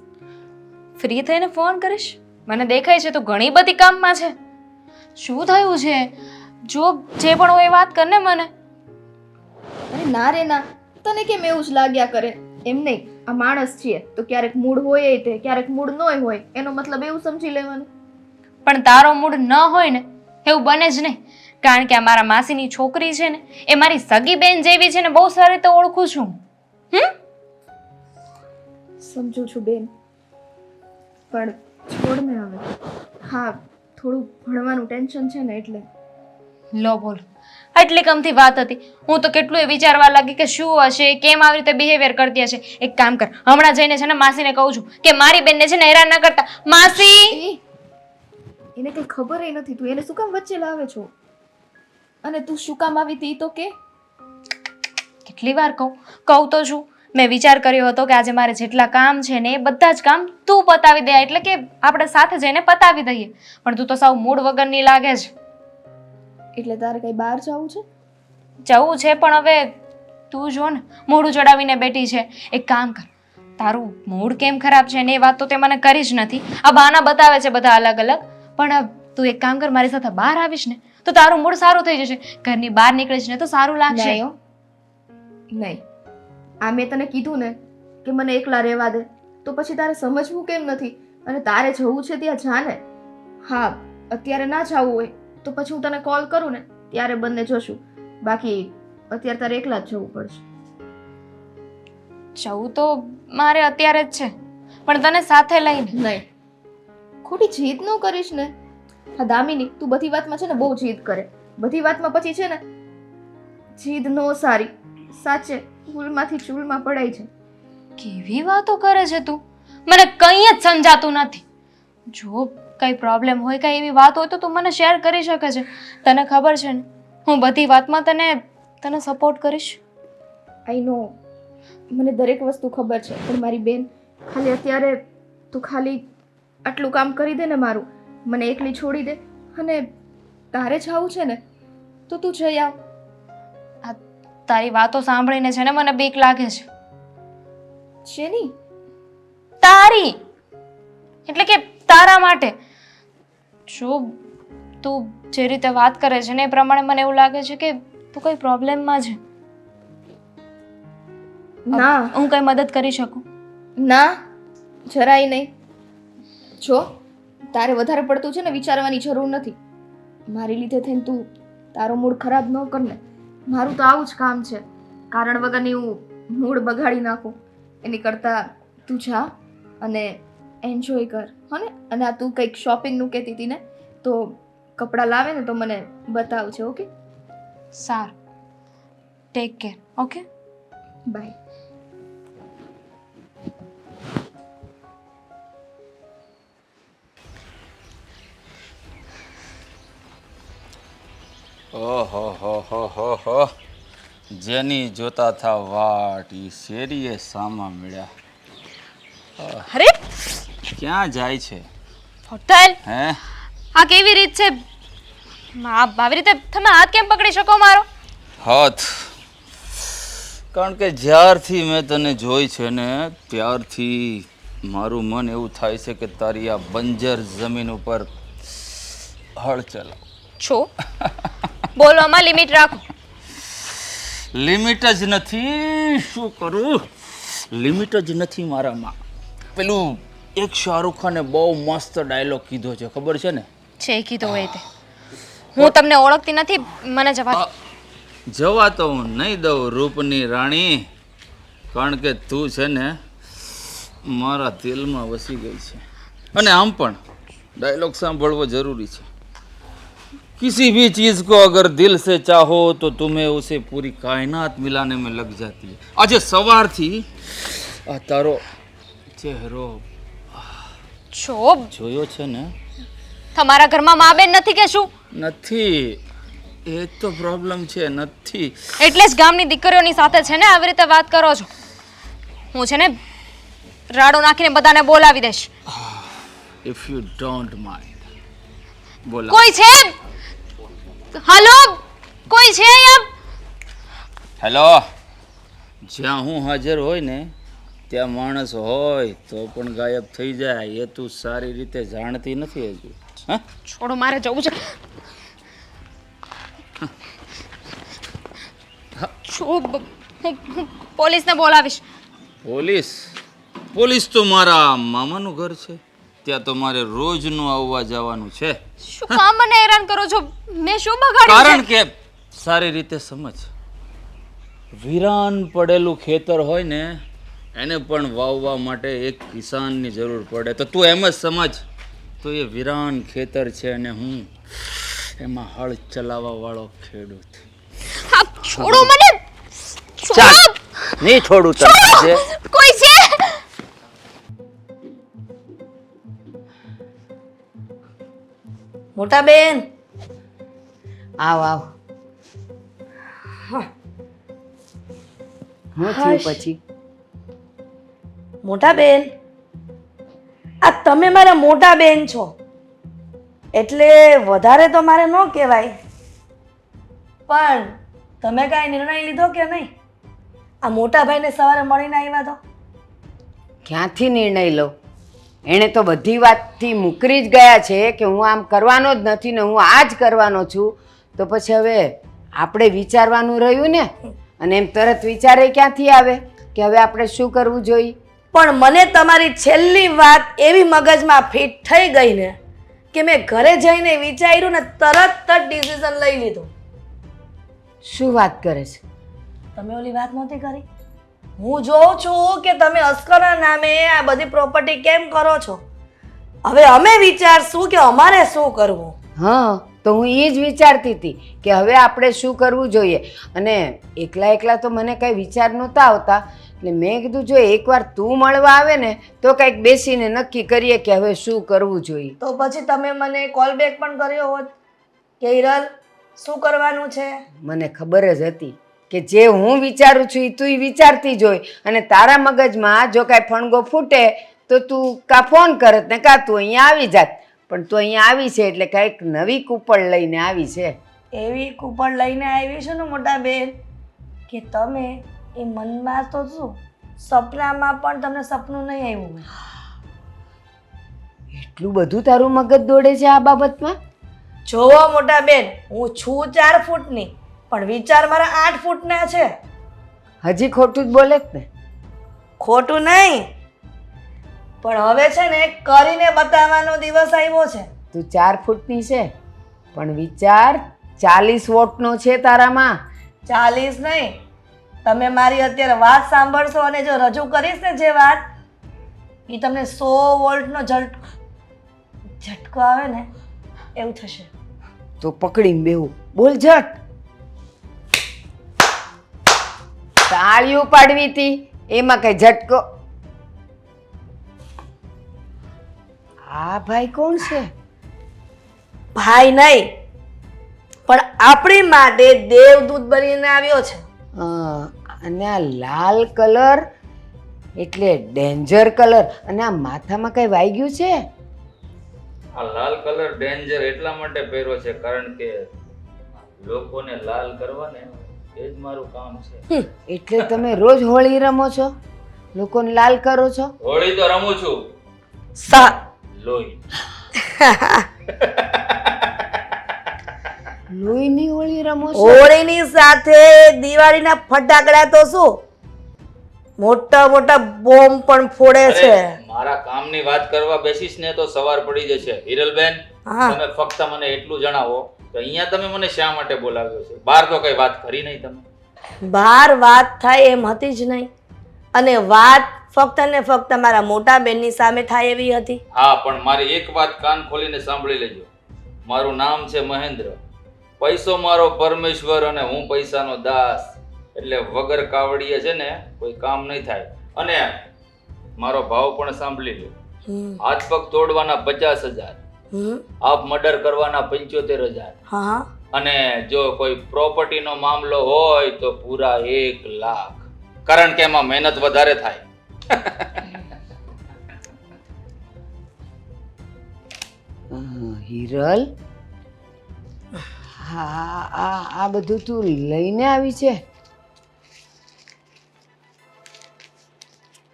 [SPEAKER 6] ફ્રી થઈને ફોન કરીશ? મને દેખાય છે તું ઘણી બધી કામમાં છે. શું થયું છે? જો જે પણ હોય એ વાત કર ને મને.
[SPEAKER 2] અરે ના રે ના, તને કેમ એવું જ લાગ્યા કરે? એમ નહીં, આ માણસ છીએ તો ક્યારેક મૂડ હોય તે, ક્યારેક મૂડ ન હોય. એનો મતલબ એવું સમજી લેવાનું.
[SPEAKER 6] પણ તારો મૂડ ન હોય ને એવું બને જ નહીં, કારણ કે આ મારા માસીની છોકરી છે ને એ મારી સગી બેન જેવી છે ને, બહુ સારી રીતે ઓળખું છું.
[SPEAKER 2] સમજુ છું બેન, પણ છોડ ને હવે. હા, થોડું ભણવાનું ટેન્શન છે ને એટલે.
[SPEAKER 6] લો બોલ, આટલી કમથી વાત હતી. હું તો કેટલું એ વિચારવા લાગી કે શું હશે, કેમ આવી રીતે બિહેવિયર કરતી હશે. એક કામ કર, હમણાં જઈને છે ને માસીને કહું છું કે મારી બેનને છે ને હેરાન ન કરતા. માસી!
[SPEAKER 2] એને કઈ ખબર નથી, તું એને શું કામ વચ્ચે લાવે છો? અને તું શું કામ આવી હતી ઈ તો કે?
[SPEAKER 6] કેટલી વાર કહું તો છું. મેં વિચાર કર્યો હતો કે આજે મારે જેટલા કામ છે ને એ બધા જ કામ તું પતાવી દે, એટલે કે આપણે સાથે જઈને પતાવી દઈએ. પણ તું તો સાવ મૂડ વગરની લાગે છે.
[SPEAKER 2] એટલે તારે કઈ બહાર જવું છે?
[SPEAKER 6] જવું છે પણ હવે તું જો ને મોઢું ચડાવીને બેઠી છે. એક કામ કર, તારું મૂડ કેમ ખરાબ છે ને એ વાત તો તે મને કરી જ નથી. આ બહાના બતાવે છે બધા અલગ અલગ, પણ તું એક કામ કર, મારી સાથે બહાર આવીશ ને તો તારું મૂડ સારું થઈ જશે. ઘરની બહાર નીકળીશ ને તો સારું લાગશે.
[SPEAKER 2] નહીં હો. નહીં, આ મેં તને કીધું ને કે મને એકલા રહેવા દે, તો પછી તારે સમજવું કેમ નથી? અને તારે જવું છે ત્યાં જા ને. હા, અત્યારે ના જવું હોય તો પછી હું તને કોલ કરું ને ત્યારે બંને જશું. બાકી અત્યારે તારે એકલા જ જવું પડશે.
[SPEAKER 6] જવું તો મારે અત્યારે જ છે, પણ તને સાથે લઈને.
[SPEAKER 2] નહીં, ખોટી જીદ ન કરીશ ને. હા દામિની, તું બધી વાતમાં છે ને બહુ જીદ કરે. બધી વાતમાં પછી છે ને જીદ નો સારી. સાચે ભૂલમાંથી ચૂલમાં પડાય છે.
[SPEAKER 6] કેવી વાતો કરે છે તું? મને કંઈ જ સમજાતું નથી. જો કઈ પ્રોબ્લેમ હોય, કઈ એવી વાત હોય તો તું મને શેર કરી શકે છે. તને ખબર છે ને હું બધી વાતમાં તને સપોર્ટ કરીશ.
[SPEAKER 2] આઈ નો, મને દરેક વસ્તુ ખબર છે, પણ મારી બેન ખાલી અત્યારે તું ખાલી આટલું કામ કરી દે ને મારું, મને એકલી છોડી દે. અને તારે જવું છે ને તો તું જઈ આવ.
[SPEAKER 6] આ તારી વાતો સાંભળીને છે ને મને બીક લાગે છે.
[SPEAKER 2] શેની?
[SPEAKER 6] તારી, એટલે કે તારા માટે. જો તું જે રીતે વાત કરે છે ને એ પ્રમાણે મને એવું લાગે છે કે તું કઈ પ્રોબ્લેમમાં છે.
[SPEAKER 2] ના
[SPEAKER 6] હું કઈ મદદ કરી શકું?
[SPEAKER 2] ના, જરાય નહીં. જો તારે વધારે પડતું છે ને વિચારવાની જરૂર નથી. મારી લીધે થઈને તું તારો મૂડ ખરાબ ન કર ને. મારું તો આવું જ કામ છે, કારણ વગરની હું મૂડ બગાડી નાખું. એની કરતાં તું જા અને એન્જોય કર, હો ને. અને આ તું કંઈક શોપિંગનું કહેતી હતી ને, તો કપડાં લાવે ને તો મને બતાવજે. ઓકે?
[SPEAKER 6] સારું, ટેક કેર. Okay,
[SPEAKER 2] bye.
[SPEAKER 1] ઓહો હો હો હો હો, જેની જોતા થા વાટ ઈ શેરીએ સામા મળ્યા.
[SPEAKER 6] અરે
[SPEAKER 1] ક્યાં જાય છે?
[SPEAKER 6] હોટલ.
[SPEAKER 1] હે?
[SPEAKER 6] આ કેવી રીત છે? આવી રીતે તમે હાથ કેમ પકડી શકો મારો?
[SPEAKER 1] હાથ? કારણ કે જ્યારથી મેં તને જોઈ છે ને ત્યારથી મારું મન એવું થાય છે કે તારી આ બંજર જમીન ઉપર હળ ચલાવ.
[SPEAKER 6] છો બોલવામાં લિમિટ રાખો.
[SPEAKER 1] લિમિટ જ નથી. શું કરું? લિમિટ જ નથી મારામાં. પેલું એક શાહરુખ ખાને બહુ મસ્ત ડાયલોગ કીધો છે, ખબર છે ને?
[SPEAKER 6] છે કીધો હોય તે. હું તમને ઓળખતી નથી, મને જવા દો.
[SPEAKER 1] જવા તો હું નહીં દઉં રૂપની રાણી, કારણ કે તું છે ને મારા દિલમાં વસી ગઈ છે. અને આમ પણ ડાયલોગ સાંભળવો જરૂરી છે. किसी भी चीज़ को अगर दिल से चाहो तो तुम्हें उसे पूरी कायनात मिलाने में लग जाती है. આજે સવારથી આ તારો ચહેરો
[SPEAKER 6] છો
[SPEAKER 1] જોયો છે ને?
[SPEAKER 6] તમારા ઘરમાં મા બેન નથી કે શું?
[SPEAKER 1] નથી, એ તો પ્રોબ્લેમ છે. નથી
[SPEAKER 6] એટલે જ ગામની દીકરીઓની સાથે છે ને આવી રીતે વાત કરો છો. હું છે ને રાડો નાખીને બધાને બોલાવી દઈશ.
[SPEAKER 1] If you don't mind. બોલા.
[SPEAKER 6] કોઈ છે? હાલો, કોઈ છે અહીંયા?
[SPEAKER 1] હેલો. જ્યાં હું હાજર હોય ને ત્યાં માણસ હોય તો પણ ગાયબ થઈ જાય. એ તું સારી રીતે જાણતી નથી હજુ. હા,
[SPEAKER 6] છોડો, મારે જવું છે. હું પોલીસને બોલાવીશ.
[SPEAKER 1] પોલીસ? પોલીસ તો મારા મામાનું ઘર છે, ત્યાં તો મારે રોજનું આવવા જવાનું છે.
[SPEAKER 6] શું કામ મને હેરાન કરો છો? મેં શું બગાડ્યું
[SPEAKER 1] કારણ
[SPEAKER 6] છે?
[SPEAKER 1] કે સારી રીતે સમજ, વિરાન પડેલું ખેતર હોય ને એને પણ વાવવા માટે એક કિસાનની જરૂર પડે. તો તું એમ જ સમજ તો એ વિરાન ખેતર છે અને હું એમાં હળ ચલાવવા વાળો ખેડૂત.
[SPEAKER 6] હા, છોડો મને.
[SPEAKER 1] ચાલ, નહીં છોડું તને.
[SPEAKER 6] કોઈ છે?
[SPEAKER 3] મોટા બેન, આવ આવ.
[SPEAKER 4] હું થયું પછી?
[SPEAKER 3] મોટા બેન, આ તમે મારા મોટા બેન છો એટલે વધારે તો મારે ન કહેવાય, પણ તમે કાંઈ નિર્ણય લીધો કે નહીં? આ મોટા ભાઈને સવારે મળીને આવ્યા તો
[SPEAKER 4] ક્યાંથી નિર્ણય લઉં? એણે તો બધી વાતથી મુકરી જ ગયા છે કે હું આમ કરવાનો જ નથી ને હું આ જ કરવાનો છું. તો પછી હવે આપણે વિચારવાનું રહ્યું ને, અને એમ તરત વિચારે ક્યાંથી આવે કે હવે આપણે શું કરવું જોઈએ?
[SPEAKER 3] પણ મને તમારી છેલ્લી વાત એવી મગજમાં ફિટ થઈ ગઈ ને કે મેં ઘરે જઈને વિચાર્યું ને તરત જ ડિસિઝન લઈ લીધું.
[SPEAKER 4] શું વાત કરે છે?
[SPEAKER 3] તમે ઓલી વાત નહોતી કરી? હું જોઉં છું કે તમે અસ્કરના નામે આ બધી પ્રોપર્ટી કેમ કરો છો. હવે અમે વિચારશું કે અમારે શું કરવું.
[SPEAKER 4] હા, તો હું એ જ વિચારતી હતી કે હવે આપણે શું કરવું જોઈએ. અને એકલા એકલા તો મને કંઈ વિચાર નહોતા આવતા, એટલે મેં કીધું જો એકવાર તું મળવા આવે ને તો કંઈક બેસીને નક્કી કરીએ કે હવે શું કરવું જોઈએ.
[SPEAKER 3] તો પછી તમે મને કોલ બેક પણ કર્યો હોત કે હિરલ શું કરવાનું છે.
[SPEAKER 4] મને ખબર જ હતી કે જે હું વિચારું છું એ તું વિચારતી જ હોય, અને તારા મગજમાં જો કાંઈ ફણગો ફૂટે તો તું કાં ફોન કરત ને કાં તું અહીંયા આવી જાત. પણ તું અહીંયા આવી છે એટલે કાંઈક નવી કૂપળ લઈને આવી છે.
[SPEAKER 3] એવી કૂપણ લઈને આવી છે ને મોટા બેન કે તમે એ મનમાં તો શું સપનામાં પણ તમને સપનું નહીં આવ્યું હોય.
[SPEAKER 4] એટલું બધું તારું મગજ દોડે છે આ બાબતમાં?
[SPEAKER 3] જોવો મોટા બેન, હું છું 4 ફૂટની પણ વિચાર મારા 8 ફૂટના છે.
[SPEAKER 4] હજી ખોટું જ બોલે જ ને?
[SPEAKER 3] ખોટું નહીં, પણ હવે છે ને કરીને બતાવવાનો દિવસ આવ્યો છે.
[SPEAKER 4] તું 4 ફૂટની છે પણ વિચાર 40 વોટનો છે તારામાં.
[SPEAKER 3] 40 નહીં, તમે મારી અત્યારે વાત સાંભળશો અને જો રજૂ કરીશ ને જે વાત એ તમને 100 વોલ્ટનો ઝટકો આવે ને એવું થશે.
[SPEAKER 4] તો પકડીને બેહું. બોલ ઝટ. તાળીઓ પાડવી હતી એમાં કઈ ઝટકો? આ ભાઈ કોણ છે?
[SPEAKER 3] ભાઈ નહીં પણ આપણી માટે દેવદૂત બનીને આવ્યો છે.
[SPEAKER 4] અને આ લાલ કલર એટલે ડેન્જર કલર. અને આ માથામાં કઈ વાગ્યું છે?
[SPEAKER 1] આ લાલ કલર ડેન્જર એટલા માટે પહેર્યો છે કારણ કે લોકોને લાલ કરવાને એ જ મારું કામ છે.
[SPEAKER 4] એટલે તમે રોજ હોળી રમો છો, લોકોને લાલ કરો છો?
[SPEAKER 1] હોળી તો રમું છું, લોહી
[SPEAKER 4] લોહીની હોળી રમો છો?
[SPEAKER 3] હોળીની સાથે દિવાળીના ફટાકડા તો શું મોટા મોટા બોમ્બ પણ ફોડે છે.
[SPEAKER 1] મારા કામની વાત કરવા બેસીશ ને તો સવાર પડી જશે. હિરલબેન,
[SPEAKER 3] હા.
[SPEAKER 1] તમે ફક્ત મને એટલું જણાવો કે અહીંયા તમે મને શા માટે બોલાવ્યો છે? બહાર તો કઈ વાત કરી નહીં તમે.
[SPEAKER 3] બહાર વાત થાય એમ હતી જ નહીં, અને વાત ફક્ત ને ફક્ત મારા મોટા બેનની સામે થાય એવી હતી.
[SPEAKER 1] હા, પણ મારી એક વાત કાન ખોલીને સાંભળી લેજો. મારું નામ છે મહેન્દ્ર. પૈસો મારો પરમેશ્વર અને હું પૈસાનો દાસ. એટલે વગર કાવડીએ છે ને કોઈ કામ નહીં થાય. અને મારો ભાવ પણ સાંભળી લો. હાથ પગ તોડવાના 50,000, આપ મર્ડર કરવાના 75,000,
[SPEAKER 3] હા,
[SPEAKER 1] અને જો કોઈ પ્રોપર્ટીનો મામલો હોય તો પૂરા 1 લાખ. કારણ કે એમાં મહેનત વધારે થાય.
[SPEAKER 4] હિરલ, આ બધું તું લઈને આવી છે?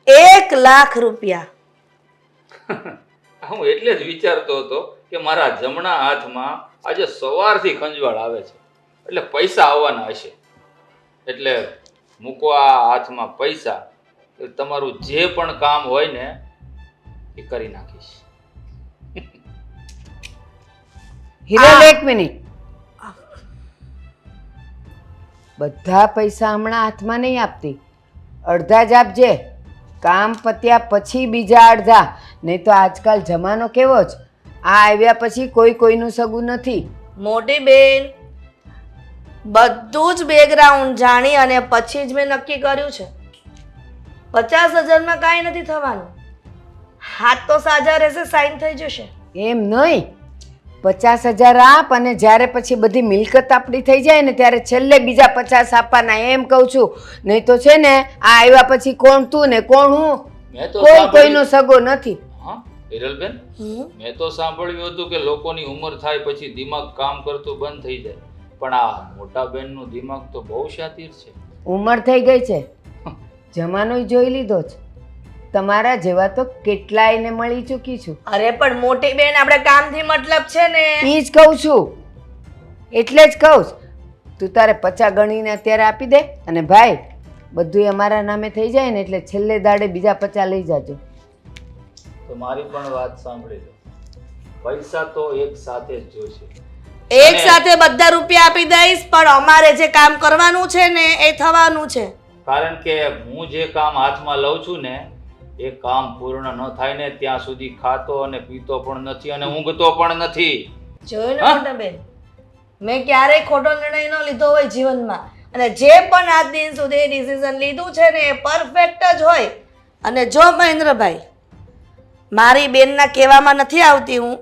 [SPEAKER 3] 1 લાખ રૂપિયા.
[SPEAKER 1] હું એટલે જ વિચારતો હતો કે મારા જમણા હાથમાં આજે સવારથી ખંજવાળ આવે છે, એટલે પૈસા આવવાના હશે. એટલે મૂકો આ હાથમાં પૈસા, તમારું જે પણ કામ હોય ને એ કરી નાખીશ.
[SPEAKER 4] હિરલ, 1 મિનિટ. બધા પૈસા હમણાં હાથમાં નહીં આપતી, અડધા જ આપજે. કામ પત્યા પછી બીજા અડધા. નહીં તો આજકાલ જમાનો કેવો જ, આ આવ્યા પછી કોઈ કોઈનું સગું નથી.
[SPEAKER 3] મોટી બેન, બધું જ બેકગ્રાઉન્ડ જાણી અને પછી જ મેં નક્કી કર્યું છે. 50,000માં કાંઈ નથી થવાનું. હાથ તો સાજા રહેશે, સાઈન થઈ જશે.
[SPEAKER 4] એમ નહીં, 50,000 આપ અને જ્યારે પછી બધી મિલકત આપણી થઈ જાય ને ત્યારે છેલ્લે બીજા 50 આપવાના એમ કહું છું. નહીં તો છે ને આ આવ્યા પછી કોણ તું ને કોણ હું,
[SPEAKER 7] મેં તો
[SPEAKER 4] કોઈ
[SPEAKER 7] સાંભળ્યું-
[SPEAKER 4] કોઈનો સગો નથી.
[SPEAKER 7] હા હિરલબેન, મેં તો સાંભળ્યું હતું કે લોકોની ઉંમર થાય પછી દિમાગ કામ કરતું બંધ થઈ જાય, પણ આ મોટા બેનનું દિમાગ તો બહુ શાતીર છે.
[SPEAKER 4] ઉંમર થઈ ગઈ છે, જમાનોય જોઈ લીધો છે. તમારા જેવા તો કેટલાયને મળી ચૂકી છું.
[SPEAKER 3] અરે પણ મોટી બેન, આપણે કામથી મતલબ છે ને.
[SPEAKER 4] એ જ કહું છું, એટલે જ કહું છું. તું તારે 50 ગણીને અત્યારે આપી દે અને ભાઈ બધું અમારા નામે થઈ જાય ને એટલે છેલ્લે દાડે બીજા 50 લઈ જાજો.
[SPEAKER 7] તો મારી પણ વાત સાંભળી લો, પૈસા તો એક સાથે જ જોશે.
[SPEAKER 3] એક સાથે બધા રૂપિયા આપી દઈશ, પણ અમારે જે કામ કરવાનું છે ને એ થવાનું છે.
[SPEAKER 7] કારણ કે હું જે કામ હાથમાં લઉં છું ને એ કામ પૂર્ણ ન થાય ને ત્યાં સુધી ખાતો અને પીતો પણ નથી અને ઊંઘતો પણ નથી.
[SPEAKER 3] જોયું ને મોટા બેન, મેં ક્યારેય ખોટો નિર્ણય ન લીધો હોય જીવનમાં, અને જે પણ આજ દિન સુધી ડિસિઝન લીધું છે ને એ પરફેક્ટ જ હોય. અને જો મહેન્દ્રભાઈ, મારી બેનના કહેવામાં નથી આવતી, હું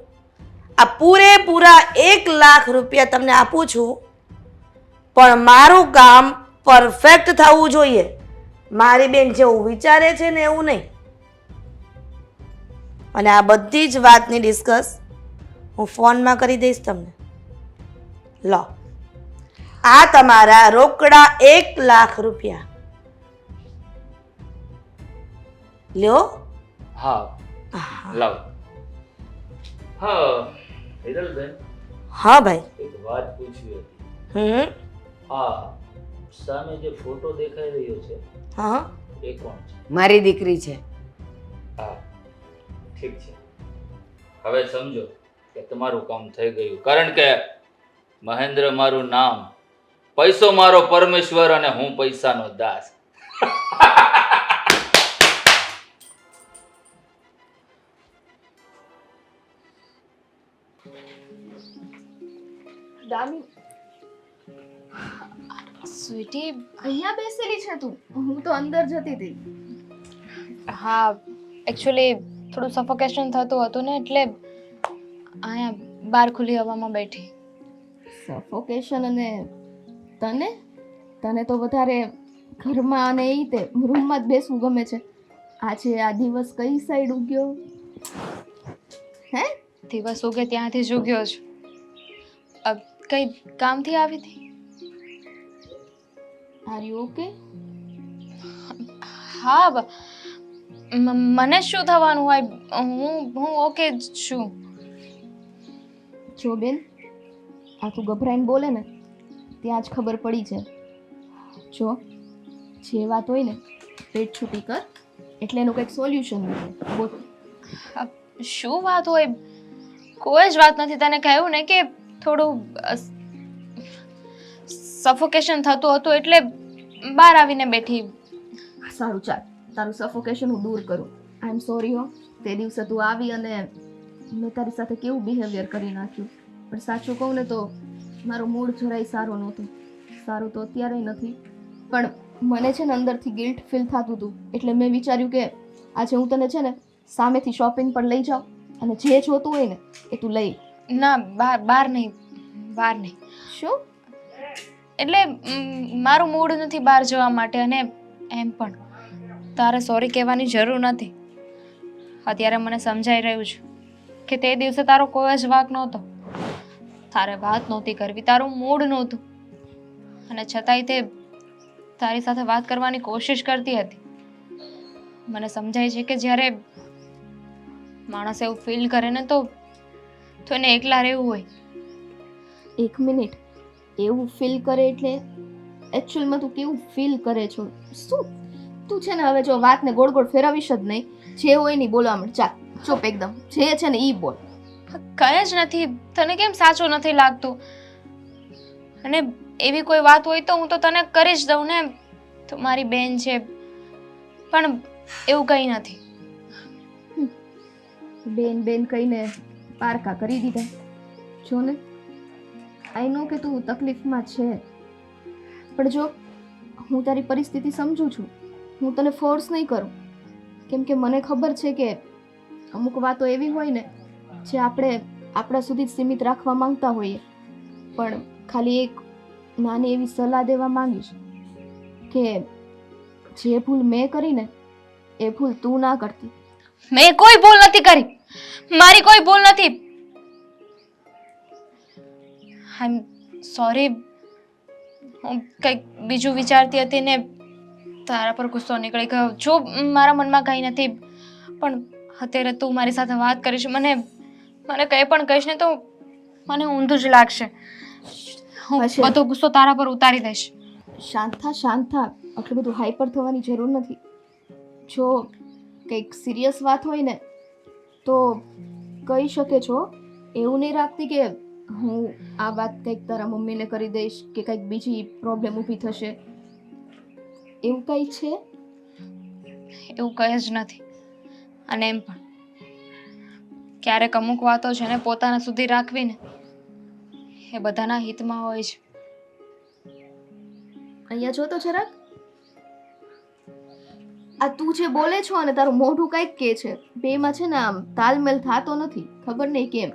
[SPEAKER 3] આ પૂરેપૂરા 1 લાખ રૂપિયા તમને આપું છું, પણ મારું કામ પરફેક્ટ થવું જોઈએ. મારી બેન જેવું વિચારે છે ને એવું નહીં. અને આ બધી જ વાતની ડિસ્કસ હું ફોનમાં કરી દઈશ તમને. લો, આ તમારા રોકડા 1 લાખ રૂપિયા લ્યો.
[SPEAKER 7] હા લાવ. હા હિરલબેન,
[SPEAKER 3] હા ભાઈ.
[SPEAKER 7] એક વાત પૂછવી હતી. આ સામે જે ફોટો દેખાઈ રહ્યો છે
[SPEAKER 3] હા,
[SPEAKER 7] એ કોણ છે?
[SPEAKER 4] મારી દીકરી છે.
[SPEAKER 7] હા ઠીક છે, હવે સમજો કે તમારું કામ થઈ ગયું. કારણ કે મહેન્દ્ર મારું નામ, પૈસો મારો પરમેશ્વર અને હું પૈસાનો દાસ.
[SPEAKER 2] દામી,
[SPEAKER 6] સ્વીટી,
[SPEAKER 2] અહીંયા બેસેલી છે તું? હું તો અંદર જતી હતી.
[SPEAKER 6] હા એકચ્યુઅલી થોડું સફોકેશન થતું હતું ને એટલે અહીંયા બહાર ખુલ્લી હવામાં બેઠી.
[SPEAKER 2] સફોકેશન? અને તને તને તો વધારે ઘરમાં અને એ તે રૂમમાં જ બેસવું ગમે છે. આજે આ દિવસ કઈ સાઈડ ઉગ્યો? હે?
[SPEAKER 6] દિવસ ઉગે ત્યાંથી જ ઉગ્યો છું. કઈ કામથી આવી હતી?
[SPEAKER 2] Are you okay?
[SPEAKER 6] હા, મને શું થવાનું હોય, હું ઓકે જ છું.
[SPEAKER 2] જો બેન, આ તું ગભરાઈને બોલે ને ત્યાં જ ખબર પડી છે. જો જે વાત હોય ને પેટ છૂટી કર, એટલે એનું કંઈક સોલ્યુશન મળે. બોલ.
[SPEAKER 6] શું વાત હોય? કોઈ જ વાત નથી. તને કહ્યું ને કે થોડું સફોકેશન થતું હતું એટલે બહાર આવીને બેઠી.
[SPEAKER 2] સારું, ચાલ, તારું સફોકેશન હું દૂર કરું. આઈ એમ સોરી હો, તે દિવસે તું આવી અને મેં તારી સાથે કેવું બિહેવિયર કરી નાખ્યું. પણ સાચું કહું ને તો મારો મૂડ જરાય સારો નહોતો. સારું તો અત્યારે નથી, પણ મને છે ને અંદરથી ગિલ્ટ ફીલ થતું હતું. એટલે મેં વિચાર્યું કે આજે હું તને છે ને સામેથી શોપિંગ પર લઈ જાઉં અને જે જોતું હોય ને એ તું લઈ.
[SPEAKER 6] ના, બહાર નહીં, બહાર નહીં.
[SPEAKER 2] શું?
[SPEAKER 6] એટલે મારું મૂડ નથી બહાર જવા માટે. અને એમ પણ તારે સોરી કહેવાની જરૂર નથી. અત્યારે મને સમજાઈ રહ્યું છે કે તે દિવસે તારો કોઈ જ વાંક નહોતો. તારે વાત નહોતી કરવી, તારું મૂડ નહોતું, અને છતાંય તે તારી સાથે વાત કરવાની કોશિશ કરતી હતી. મને સમજાય છે કે જ્યારે માણસ એવું ફીલ કરે ને તો એને એકલા રહેવું હોય.
[SPEAKER 2] એક મિનિટ, એવું ફીલ કરે એટલે એકચ્યુઅલમાં તું કેવું ફીલ કરે છો? શું તું છે ને હવે જો વાતને ગોળ ગોળ ફેરવીશ જ નહીં. જે હોય નહીં બોલવા માંડ. ચાલ ચૂપ એકદમ. જે છે ને ઈ બોલ.
[SPEAKER 6] કંઈ જ નથી. તને કેમ સાચું નથી લાગતું? અને એવી કોઈ વાત હોય તો હું તો તને કરી જ દઉં ને. તું મારી બેન છે, પણ એવું કંઈ નથી.
[SPEAKER 2] બેન બેન કહીને પારકા કરી દીધા. જો ને, આઈ નો કે તું તકલીફમાં છે, પણ જો હું તારી પરિસ્થિતિ સમજું છું. હું તને ફોર્સ નહીં કરું, કેમ કે મને ખબર છે કે અમુક વાતો એવી હોય ને જે આપણે આપણા સુધી જ સીમિત રાખવા માંગતા હોઈએ, પણ ખાલી એક નાની એવી સલાહ દેવા માંગીશ કે જે ભૂલ મેં કરીને એ ભૂલ તું ના કરતી.
[SPEAKER 6] મેં કોઈ ભૂલ નથી કરી, મારી કોઈ ભૂલ નથી. આઈ એમ સોરી, હું કંઈક બીજું વિચારતી હતી ને તારા પર ગુસ્સો નીકળી ગયો. જો મારા મનમાં કંઈ નથી, પણ અત્યારે તું મારી સાથે વાત કરીશ, મને કંઈ પણ કહીશ ને તો મને ઊંધું જ લાગશે. હું
[SPEAKER 2] હશે.
[SPEAKER 6] બધો ગુસ્સો તારા પર ઉતારી દઈશ.
[SPEAKER 2] શાંત થા. આટલું બધું હાઈપર થવાની જરૂર નથી. જો કંઈક સિરિયસ વાત હોય ને તો કહી શકે છો. એવું નહીં રાખતી કે હું આ વાત કંઈક તારા મમ્મીને કરી દઈશ કે કંઈક બીજી પ્રોબ્લેમ ઊભી થશે. એવું કંઈ છે?
[SPEAKER 6] એવું કંઈ જ નથી. અને એમ પણ ક્યારેક અમુક વાતો છે ને પોતાના સુધી રાખવીને એ બધાના હિતમાં હોય છે.
[SPEAKER 2] અહીંયા જો તો જરાક. આ તું જે બોલે છો અને તારું મોઢું કંઈક કે છે, બેમાં છે ને આમ તાલમેલ થતો નથી. ખબર નહીં કેમ.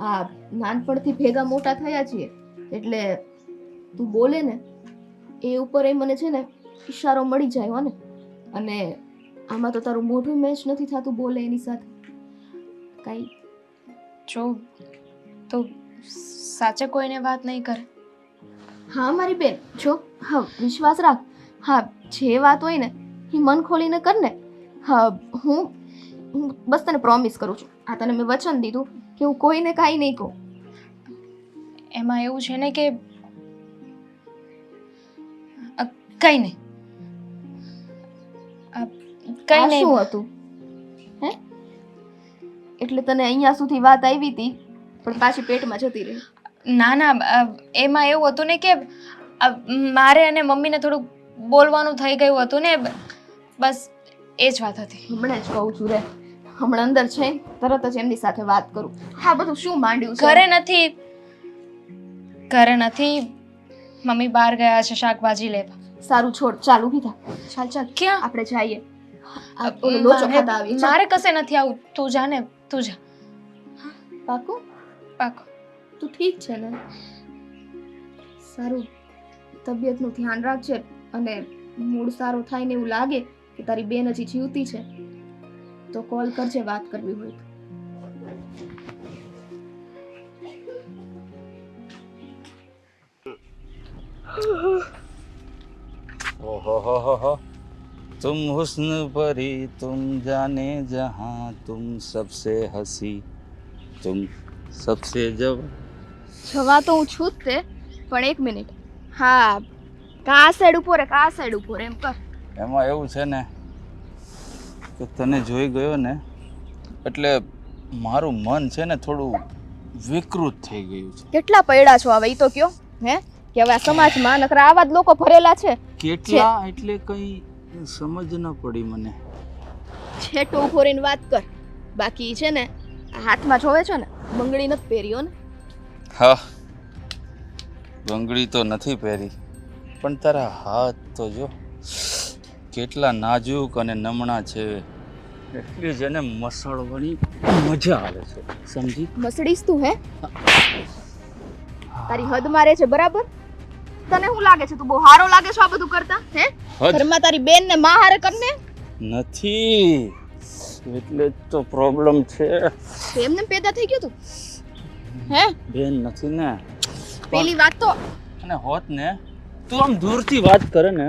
[SPEAKER 2] આ નાનપણથી ભેગા મોટા થયા છીએ એટલે તું બોલે ને એ ઉપર એ મને છે ને ઈશારો મળી જાય હો ને. અને આમાં તો તારું મોઢું મેચ નથી થતું બોલે એની સાથે. કાંઈ
[SPEAKER 6] જો તું સાચે કોઈને વાત નહીં કરે.
[SPEAKER 2] હા મારી બેન, જો હા વિશ્વાસ રાખ. હા જે વાત હોય ને એ મન ખોલીને કર ને. હા હું બસ તને પ્રોમિસ કરું છું. આ તને મેં વચન દીધું કે હું કોઈને કાંઈ નહીં કહું.
[SPEAKER 6] એમાં એવું છે ને કે કંઈ નહીં. કંઈ
[SPEAKER 2] આ
[SPEAKER 6] નહીં.
[SPEAKER 2] શું હતું હે? એટલે તને અહીંયા સુધી વાત આવી હતી પણ પાછી પેટમાં જતી રહી.
[SPEAKER 6] ના ના, એમાં એવું હતું ને કે મારે અને મમ્મીને થોડુંક બોલવાનું થઈ ગયું હતું ને, બસ એ જ વાત હતી.
[SPEAKER 2] હમણાં જ કહું છું રે, હમણાં અંદર છે તરત જ એમની સાથે વાત કરું. હા બધું શું માંડ્યું છે?
[SPEAKER 6] ઘરે નથી. મમ્મી બહાર ગયા છે શાકભાજી લેવા.
[SPEAKER 2] સારું છોડ, ચાલ ઊભી થા. ચાલ
[SPEAKER 6] ક્યાં?
[SPEAKER 2] આપણે જઈએ. આ ઓલો લોચો ખાતા આવીએ. ચાલ.
[SPEAKER 6] મારે કશે નથી આવું. તું જા ને, તું જા.
[SPEAKER 2] પાકું?
[SPEAKER 6] પાકો.
[SPEAKER 2] તું ઠીક છે ને? સારું, તબિયતનું ધ્યાન રાખજે. અને મૂડ સારો થાય ને એવું લાગે કે તારી બેન હજી જીવતી છે તો કોલ કરજે, વાત કરવી હોય તો.
[SPEAKER 1] ओहो तुम हुस्न परी तुम जाने जहां तुम सबसे हंसी तुम सबसे जब.
[SPEAKER 2] જવા તો હું છું જ તે, પણ એક મિનિટ. હા કા સાઈડ ઉપર કા સાઈડ ઉપર એમ કર.
[SPEAKER 1] એમાં એવું છે ને કે તને જોઈ ગયો ને એટલે મારું મન છે ને થોડું વિકૃત થઈ ગયું છે.
[SPEAKER 2] કેટલા પૈડા છો હવે ઈ તો કયો હે? કે હવે આ સમાજમાં નકરા આવા જ લોકો ભરેલા છે.
[SPEAKER 1] કેટલા એટલે કઈ સમજ ન પડી મને.
[SPEAKER 2] છેટો ઉભો રહીને વાત કર. બાકી છે ને આ હાથમાં જોવે છે ને બંગડી નથી પહેર્યો ને.
[SPEAKER 1] હા બંગડી તો નથી પહેરી પણ તારા હાથ તો જો કેટલા નાજુક અને નમણા છે. એટલી જ એને મસળવાની મજા આવે છે, સમજી?
[SPEAKER 2] મસડીશ તું હે? તારી હદ મારે છે બરાબર. તને શું લાગે છે તું બહુ હારો લાગે છો આ બધું કરતા હે? ઘરમાં તારી બેન ને માં હારે કરને
[SPEAKER 1] નથી એટલે જ તો પ્રોબ્લેમ છે.
[SPEAKER 2] તો એમને પેદા થઈ ગયું તું હે?
[SPEAKER 1] બેન નથી ને.
[SPEAKER 2] પેલી વાત તો
[SPEAKER 1] અને હોત ને તું આમ દૂરથી વાત કરે ને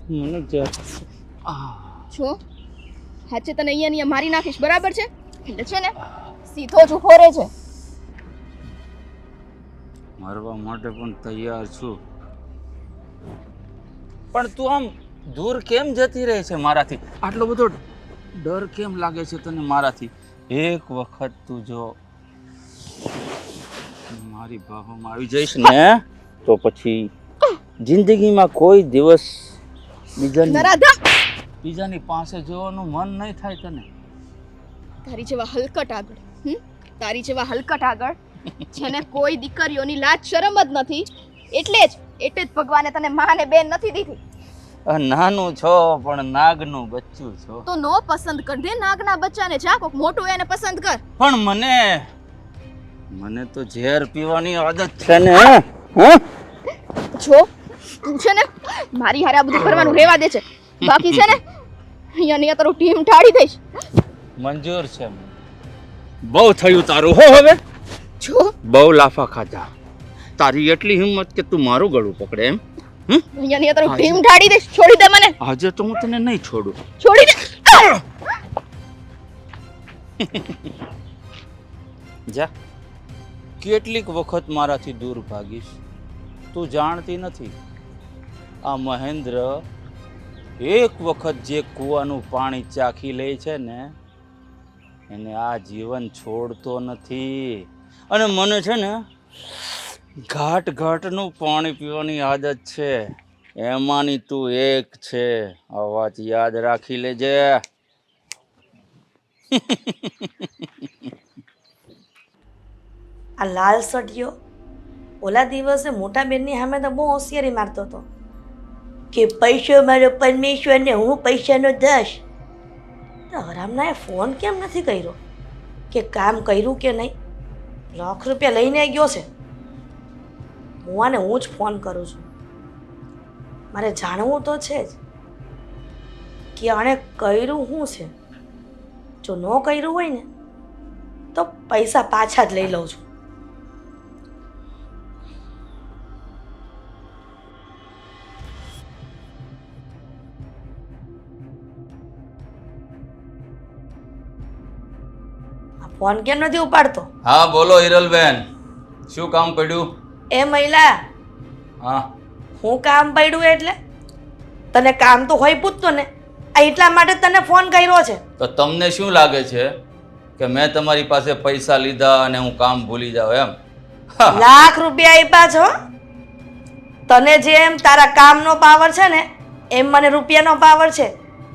[SPEAKER 1] મને
[SPEAKER 2] છો હાચે તને અહીંયા મારી નાખીશ બરાબર છે. એટલે છે ને સીધો જ ઉભો રહે છે.
[SPEAKER 1] મારવા માટે પણ તૈયાર છું પણ તું આમ દૂર કેમ જતી રહે છે મારાથી? આટલો બધો ડર કેમ લાગે છે તને મારાથી? એક વખત તું જો મારી બાહોમાં આવી જઈશ ને તો પછી જિંદગીમાં કોઈ દિવસ બીજાની પાસે જવાનું મન નહીં થાય તને.
[SPEAKER 2] તારી જેવા હલકટ આગળ તારી જેવા હલકટ આગળ છે ને કોઈ દીકરીઓની લાજ શરમ જ નથી. એટલે જ ભગવાને તને માં ને બેન નથી દીધી.
[SPEAKER 1] નાનું છો પણ નાગનું બચ્ચું છો.
[SPEAKER 2] તો નો પસંદ કર દે નાગના બચ્ચાને. જા કોક મોટું એને પસંદ કર.
[SPEAKER 1] પણ મને મને તો ઝેર પીવાની આદત છે ને હે?
[SPEAKER 2] જો તું છે ને મારી હારે આ બધું કરવાનું રહેવા દે છે, બાકી છે ને અહીંયા તારું ટીમ ઢાળી દઈશ.
[SPEAKER 1] મંજૂર છે. બહુ થયું તારું હો હવે.
[SPEAKER 2] જો
[SPEAKER 1] બહુ લાફા ખાધા. તારી એટલી હિંમત કે તું મારું ગળું પકડે એમ?
[SPEAKER 2] અહીંયા તારું ટીમ ઢાળી દઈશ. છોડી દે મને,
[SPEAKER 1] આજે તો હું તને નહીં છોડું.
[SPEAKER 2] છોડી દે.
[SPEAKER 1] જા. કેટલીક વખત મારાથી દૂર ભાગીશ. તું જાણતી નથી, આ મહેન્દ્ર એક વખત જે કૂવાનું પાણી ચાખી લે છે ને એને આ જીવન છોડતો નથી. અને મને છે ને ઘાટ ઘાટનું પાણી પીવાની આદત છે. એમાંની તું એક છે. આ વાત યાદ રાખી લેજે.
[SPEAKER 3] આ લાલ સટિયો ઓલા દિવસે મોટા બેનની સામે તો બહુ હોશિયારી મારતો હતો કે પૈસો મારો પરમેશ્વર ને હું પૈસાનો દાસ. તો હરામનાએ ફોન કેમ નથી કર્યો કે કામ કર્યું કે નહીં? લાખ રૂપિયા લઈને ગયો છે. હું આને હું જ ફોન કરું છું. મારે જાણવું તો છે જ કે આણે કર્યું શું છે. જો ન કર્યું હોય ને તો પૈસા પાછા જ લઈ લઉં છું. ફોન કેમ નથી ઉપાડતો?
[SPEAKER 7] હા બોલો હિરલબેન, શું કામ પડ્યું?
[SPEAKER 3] એ મહિલા,
[SPEAKER 7] હા
[SPEAKER 3] હું કામ પડ્યું એટલે તને કામ તો હોય પૂછતો ને, આ એટલા માટે તને ફોન કર્યો છે.
[SPEAKER 7] તો તમને શું લાગે છે કે મેં તમારી પાસે પૈસા લીધા અને હું કામ ભૂલી જાઉં એમ?
[SPEAKER 3] લાખ રૂપિયા આપ્યા છો. તને જેમ તારા કામનો પાવર છે ને એમ મને રૂપિયાનો પાવર છે.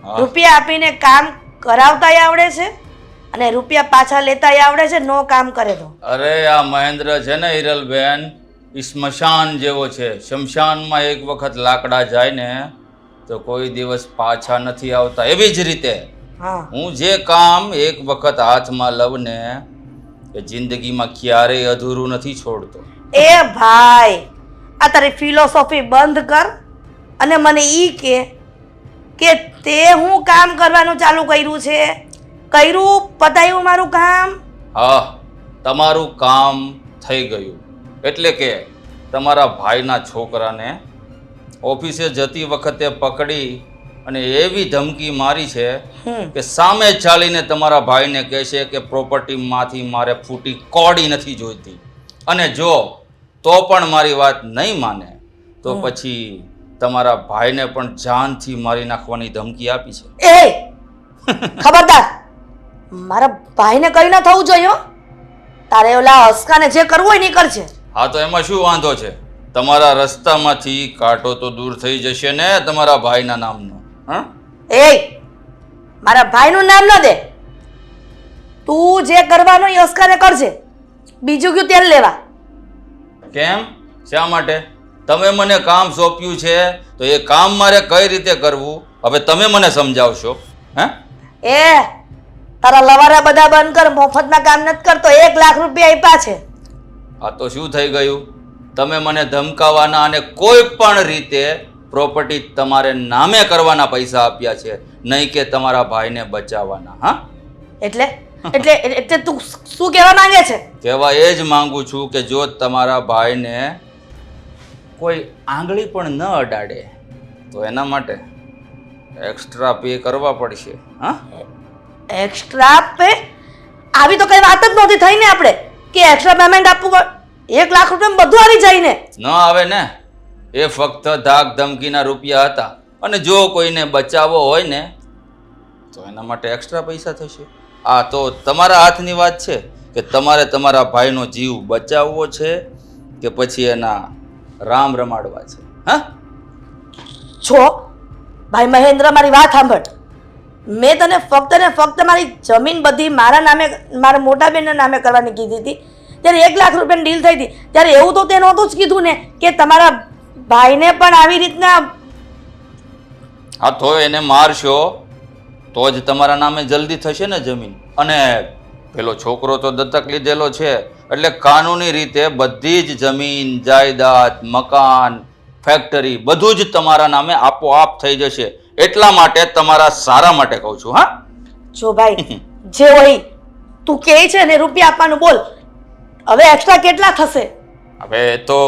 [SPEAKER 7] હા.
[SPEAKER 3] રૂપિયા આપીને કામ કરાવતાય આવડે છે અને રૂપિયા પાછા લેતાય આવડે છે. નો કામ કરે તો
[SPEAKER 7] અરે આ મહેન્દ્ર છે ને હિરલબેન, ઈ સ્મશાન જેવો છે. શમશાનમાં એક વખત લાકડા જાય ને તો કોઈ દિવસ પાછા નથી આવતા. એવી જ રીતે
[SPEAKER 3] હા,
[SPEAKER 7] હું જે કામ એક વખત હાથમાં લઉં ને એ જિંદગીમાં ક્યારેય અધૂરું નથી છોડતો.
[SPEAKER 3] એ ભાઈ આ તારી ફિલોસોફી બંધ કર અને મને ઈ કે તે હું કામ કરવાનું ચાલુ કર્યું છે. કર્યું, પતાયું મારું કામ.
[SPEAKER 7] હા, તમારું કામ થઈ ગયું. એટલે કે તમારા ભાઈના છોકરાને ઓફિસે જતી વખતે પકડી અને એવી ધમકી મારી છે કે સામે ચાલીને તમારા ભાઈને કહેશે કે પ્રોપર્ટીમાંથી મારે ફૂટી કોડી નથી જોઈતી. અને જો તો પણ મારી વાત નહીં માને તો પછી તમારા ભાઈને પણ જાનથી મારી નાખવાની ધમકી આપી છે.
[SPEAKER 3] એ ખબરદાર, મારા ભાઈને કઈ ના થવું જોઈએ હો. તારે ઓલા હસકાને જે કરવું હોય ને ઈ કરજે.
[SPEAKER 7] હા તો એમાં શું વાંધો છે? તમારા રસ્તામાંથી કાંટો તો દૂર થઈ જશે ને તમારા ભાઈના નામનો. હા,
[SPEAKER 3] એ મારા ભાઈનું નામ ન દે. તું જે કરવાનું એ હસકાને કરજે. બીજું કયું તેલ લેવા.
[SPEAKER 7] કેમ? શા માટે? તમે મને કામ સોંપ્યું છે તો એ કામ મારે કઈ રીતે કરવું હવે તમે મને સમજાવશો. હે
[SPEAKER 3] એ તારા લવારા બધા બંધ કર. મફતના કામ નથી કરતો. 1 લાખ રૂપિયા આપ્યા છે.
[SPEAKER 7] આ તો શું થઈ ગયું? તમે મને ધમકાવાના અને કોઈ પણ રીતે પ્રોપર્ટી તમારે નામે કરવાના પૈસા આપ્યા છે, નહીં કે તમારા ભાઈને બચાવવાના. હા,
[SPEAKER 3] એટલે એટલે એટલે તું શું કહેવા માંગે છે?
[SPEAKER 7] કહેવા એ જ માંગુ છું કે જો તમારા ભાઈને કોઈ આંગળી પણ ન અડાડે તો એના માટે એક્સ્ટ્રા પે કરવા પડશે. હા,
[SPEAKER 3] એક્સ્ટ્રા પે? આવી તો કઈ વાત જ નહોતી થઈ ને આપણે કે એક્સ્ટ્રા પેમેન્ટ આપવું પડે. 1 લાખ રૂપિયા બધું આવી જાય ને?
[SPEAKER 7] ન આવે ને. એ ફક્ત ધાક ધમકીના રૂપિયા હતા અને જો કોઈને બચાવવો હોય ને તો એના માટે એક્સ્ટ્રા પૈસા થશે. આ તો તમારા હાથની વાત છે કે તમારે તમારા ભાઈનો જીવ બચાવવો છે કે પછી એના રામ રમાડવા છે. હા,
[SPEAKER 3] છો ભાઈ મહેન્દ્ર, મારી વાત સાંભળ. મેં તને ફક્ત ને ફક્ત મારી જમીન બધી મારા નામે, મારા મોટા બેનના નામે કરવાની કીધી હતી. ત્યારે 1 લાખ રૂપિયાની ડીલ થઈ હતી ત્યારે એવું તો તે નહોતું જ કીધું ને કે તમારા ભાઈને પણ આવી રીતના.
[SPEAKER 7] હા તો એને મારશો તો જ તમારા નામે જલ્દી થશે ને જમીન. અને પેલો છોકરો તો દત્તક લીધેલો છે એટલે કાનૂની રીતે બધી જ જમીન જાયદાદ મકાન ફેક્ટરી બધું જ તમારા નામે આપોઆપ થઈ જશે. એટલા માટે તમારા સારા માટે કહું છું. હા,
[SPEAKER 3] જો ભાઈ જે હોય તું કહે છે ને રૂપિયા આપવાનું બોલ. હવે એક્સ્ટ્રા કેટલા થશે?
[SPEAKER 7] હવે તો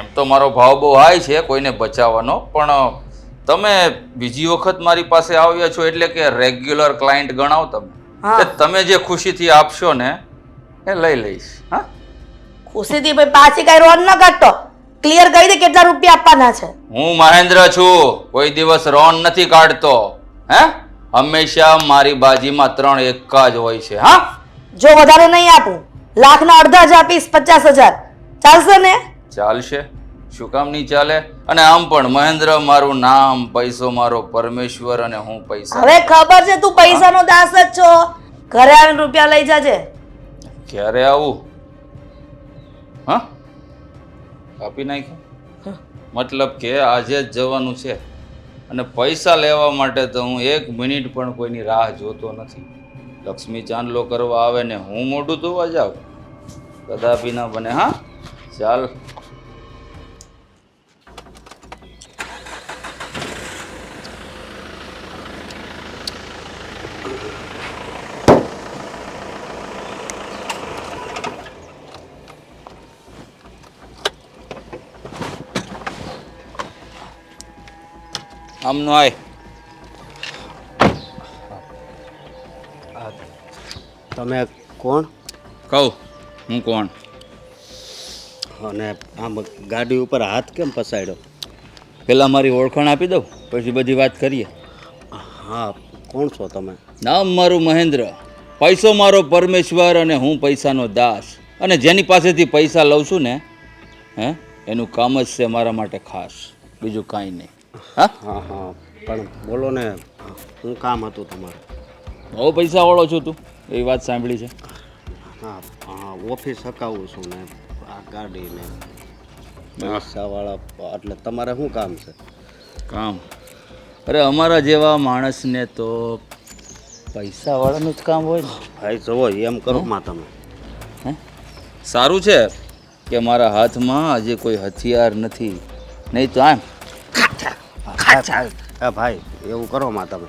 [SPEAKER 7] એમ તો મારો ભાવ બહુ હાઈ છે કોઈને બચાવવાનો, પણ તમે બીજી વખત મારી પાસે આવ્યા છો એટલે કે રેગ્યુલર ક્લાયન્ટ ગણાવ તમે.
[SPEAKER 3] હા.
[SPEAKER 7] કે તમે જે ખુશીથી આપશો ને એ લઈ લઈશ. હા,
[SPEAKER 3] ખુશીથી ભાઈ પાછી કઈ રોન ન કાઢતો. ક્લિયર કહી દે કેટલા રૂપિયા આપવાના છે.
[SPEAKER 7] હું મહેન્દ્ર છું, કોઈ દિવસ રોન નથી કાઢતો. હે, હંમેશા મારી બાજીમાં 3 એકા જ હોય છે. હા,
[SPEAKER 3] જો વધારે નહીં આપું, લાખના અડધા જ આપીશ, 50,000 ચાલશે ને?
[SPEAKER 7] ચાલશે, શું કામ નહીં ચાલે? અને આમ પણ મહેન્દ્ર મારું નામ, પૈસો મારો પરમેશ્વર અને હું પૈસા.
[SPEAKER 3] હવે ખબર છે તું પૈસાનો દાસ જ છો. ઘરે આવીને રૂપિયા લઈ જાજે.
[SPEAKER 7] ક્યારે આવું? હા, આપી નાખ્યું. મતલબ કે આજે જ જવાનું છે અને પૈસા લેવા માટે તો હું 1 મિનિટ પણ કોઈની રાહ જોતો નથી. લક્ષ્મી ચાંદલો કરવા આવે ને હું મોઢું ધોવા જાઉં, કદાપી ના બને. હા, ચાલ. આમનો આય.
[SPEAKER 5] તમે કોણ?
[SPEAKER 7] કહું હું કોણ?
[SPEAKER 5] અને આમ ગાડી ઉપર હાથ કેમ પસાડ્યો?
[SPEAKER 7] પહેલાં મારી ઓળખાણ આપી દઉં પછી બધી વાત કરીએ.
[SPEAKER 5] હા, કોણ છો તમે?
[SPEAKER 7] નામ મારું મહેન્દ્ર, પૈસો મારો પરમેશ્વર અને હું પૈસાનો દાસ. અને જેની પાસેથી પૈસા લઉં છું ને એનું કામ જ છે મારા માટે ખાસ, બીજું કાંઈ નહીં. હા,
[SPEAKER 5] હા હા, પણ બોલો ને, શું કામ હતું તમારું?
[SPEAKER 7] બહુ પૈસાવાળો છું તું, એવી વાત સાંભળી છે.
[SPEAKER 5] હા હા, ઓફિસ હકાવું છું ને આ ગાડીને પૈસાવાળા, એટલે તમારે શું કામ છે?
[SPEAKER 7] કામ? અરે અમારા જેવા માણસને તો પૈસાવાળાનું જ કામ હોય ને.
[SPEAKER 5] ભાઈ જુઓ, એમ કરો માં તમે.
[SPEAKER 7] સારું છે કે મારા હાથમાં હજી કોઈ હથિયાર નથી, નહીં તો આમ
[SPEAKER 5] હા ભાઈ, એવું કરો માં તમે.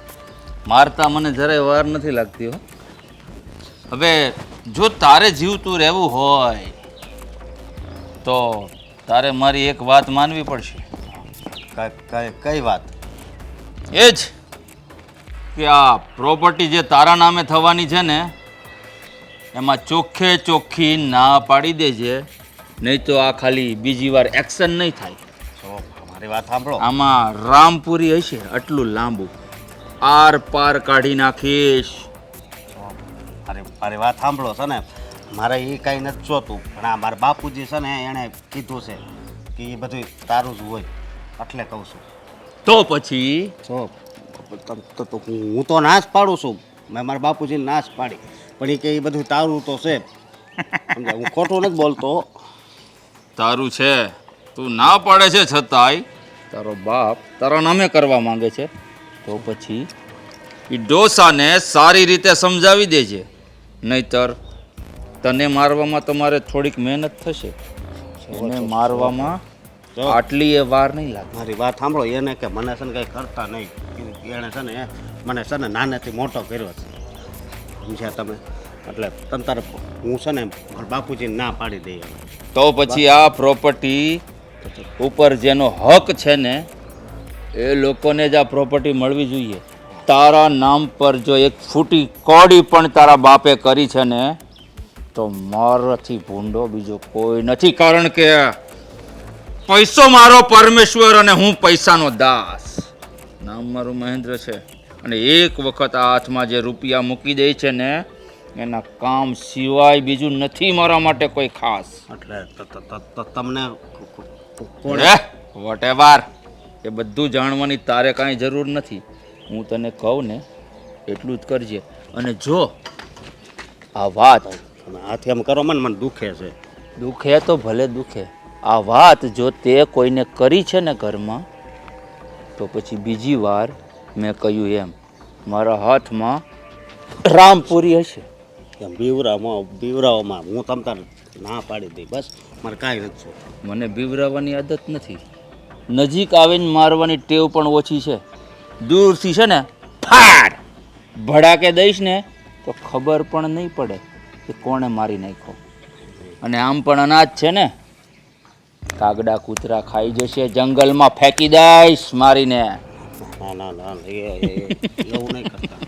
[SPEAKER 7] મારતા મને જરાય વાર નથી લાગતી હો. હવે જો તારે જીવતું રહેવું હોય તો તારે મારી એક વાત માનવી પડશે.
[SPEAKER 5] કઈ વાત?
[SPEAKER 7] એ જ કે આ પ્રોપર્ટી જે તારા નામે થવાની છે ને એમાં ચોખ્ખે ચોખ્ખી ના પાડી દેજે, નહીં તો આ ખાલી બીજી વાર એક્શન નહીં થાય.
[SPEAKER 5] જો મારી વાત સાંભળો.
[SPEAKER 7] આમાં રામપુરી હશે આટલું લાંબુ, આર પાર કાઢી નાખીશ.
[SPEAKER 5] મારી વાત સાંભળો છે ને, મારે એ કાંઈ નથી જોતું, પણ આ મારા બાપુજી છે ને એણે કીધું છે કે એ બધું તારું જ હોય, એટલે કહું છું.
[SPEAKER 7] તો પછી
[SPEAKER 5] જો હું તો નાશ પાડું છું, મેં મારા બાપુજીને નાશ પાડી, પણ એ કે એ બધું તારું તો છે. સમજાય? હું ખોટું નથી બોલતો.
[SPEAKER 7] તારું છે, તું ના પાડે છે છતાંય તારો બાપ તારા નામે કરવા માંગે છે, તો પછી એ ડોસાને સારી રીતે સમજાવી દેજે, નહીતર તને મારવામાં તમારે થોડીક મહેનત થશે, એને મારવામાં આટલી એ વાર નહીં લાગે.
[SPEAKER 5] મારી વાત સાંભળો, એને કે મને છે ને કંઈ કરતા નહીં, એણે છે ને મને છે ને નાનેથી મોટો કર્યો છે, સમજ્યા તમે? એટલે તમ તારે હું છે ને મારા બાપુજીને ના પાડી દઈએ.
[SPEAKER 7] તો પછી આ પ્રોપર્ટી ઉપર જેનો હક છે ને એ લોકોને જ આ પ્રોપર્ટી મળવી જોઈએ. તારા નામ પર જો એક ફૂટી કોડી પણ તારા બાપે કરી છે ને તો મારાથી ભૂંડો બીજો કોઈ નથી, કારણ કે પૈસો મારો પરમેશ્વર અને હું પૈસાનો દાસ. નામ મારું મહેન્દ્ર છે અને એક વખત આ હાથમાં જે રૂપિયા મૂકી દે છે ને એના કામ સિવાય બીજું નથી મારા માટે કોઈ ખાસ.
[SPEAKER 5] એટલે તમને
[SPEAKER 7] વોટેવર એ બધું જાણવાની તારે કાંઈ જરૂર નથી. હું તને કહું ને એટલું જ કરજે. અને જો આ વાત
[SPEAKER 5] તમે હાથ એમ કરો મને દુખે છે.
[SPEAKER 7] દુખે તો ભલે દુખે, આ વાત જો તે કોઈને કરી છે ને ઘરમાં તો પછી બીજી વાર મેં કહ્યું એમ મારા હાથમાં રામપુરી હશે,
[SPEAKER 5] કે બીવરાવમાં હું તમ તાર ના પાડી દઈ બસ મારે કાંઈ નથી જોતું.
[SPEAKER 7] મને બીવરાવવાની આદત નથી, નજીક આવીને મારવાની ટેવ પણ ઓછી છે. દૂરથી છે ને ફાડ ભડાકે દઈશ ને તો ખબર પણ નહીં પડે કે કોણે મારી નાખ્યો. અને આમ પણ અનાજ છે ને, કાગડા કૂતરા ખાઈ જશે, જંગલમાં ફેંકી દઈશ મારીને.
[SPEAKER 5] ના ના ના એવું નહીં કરતા.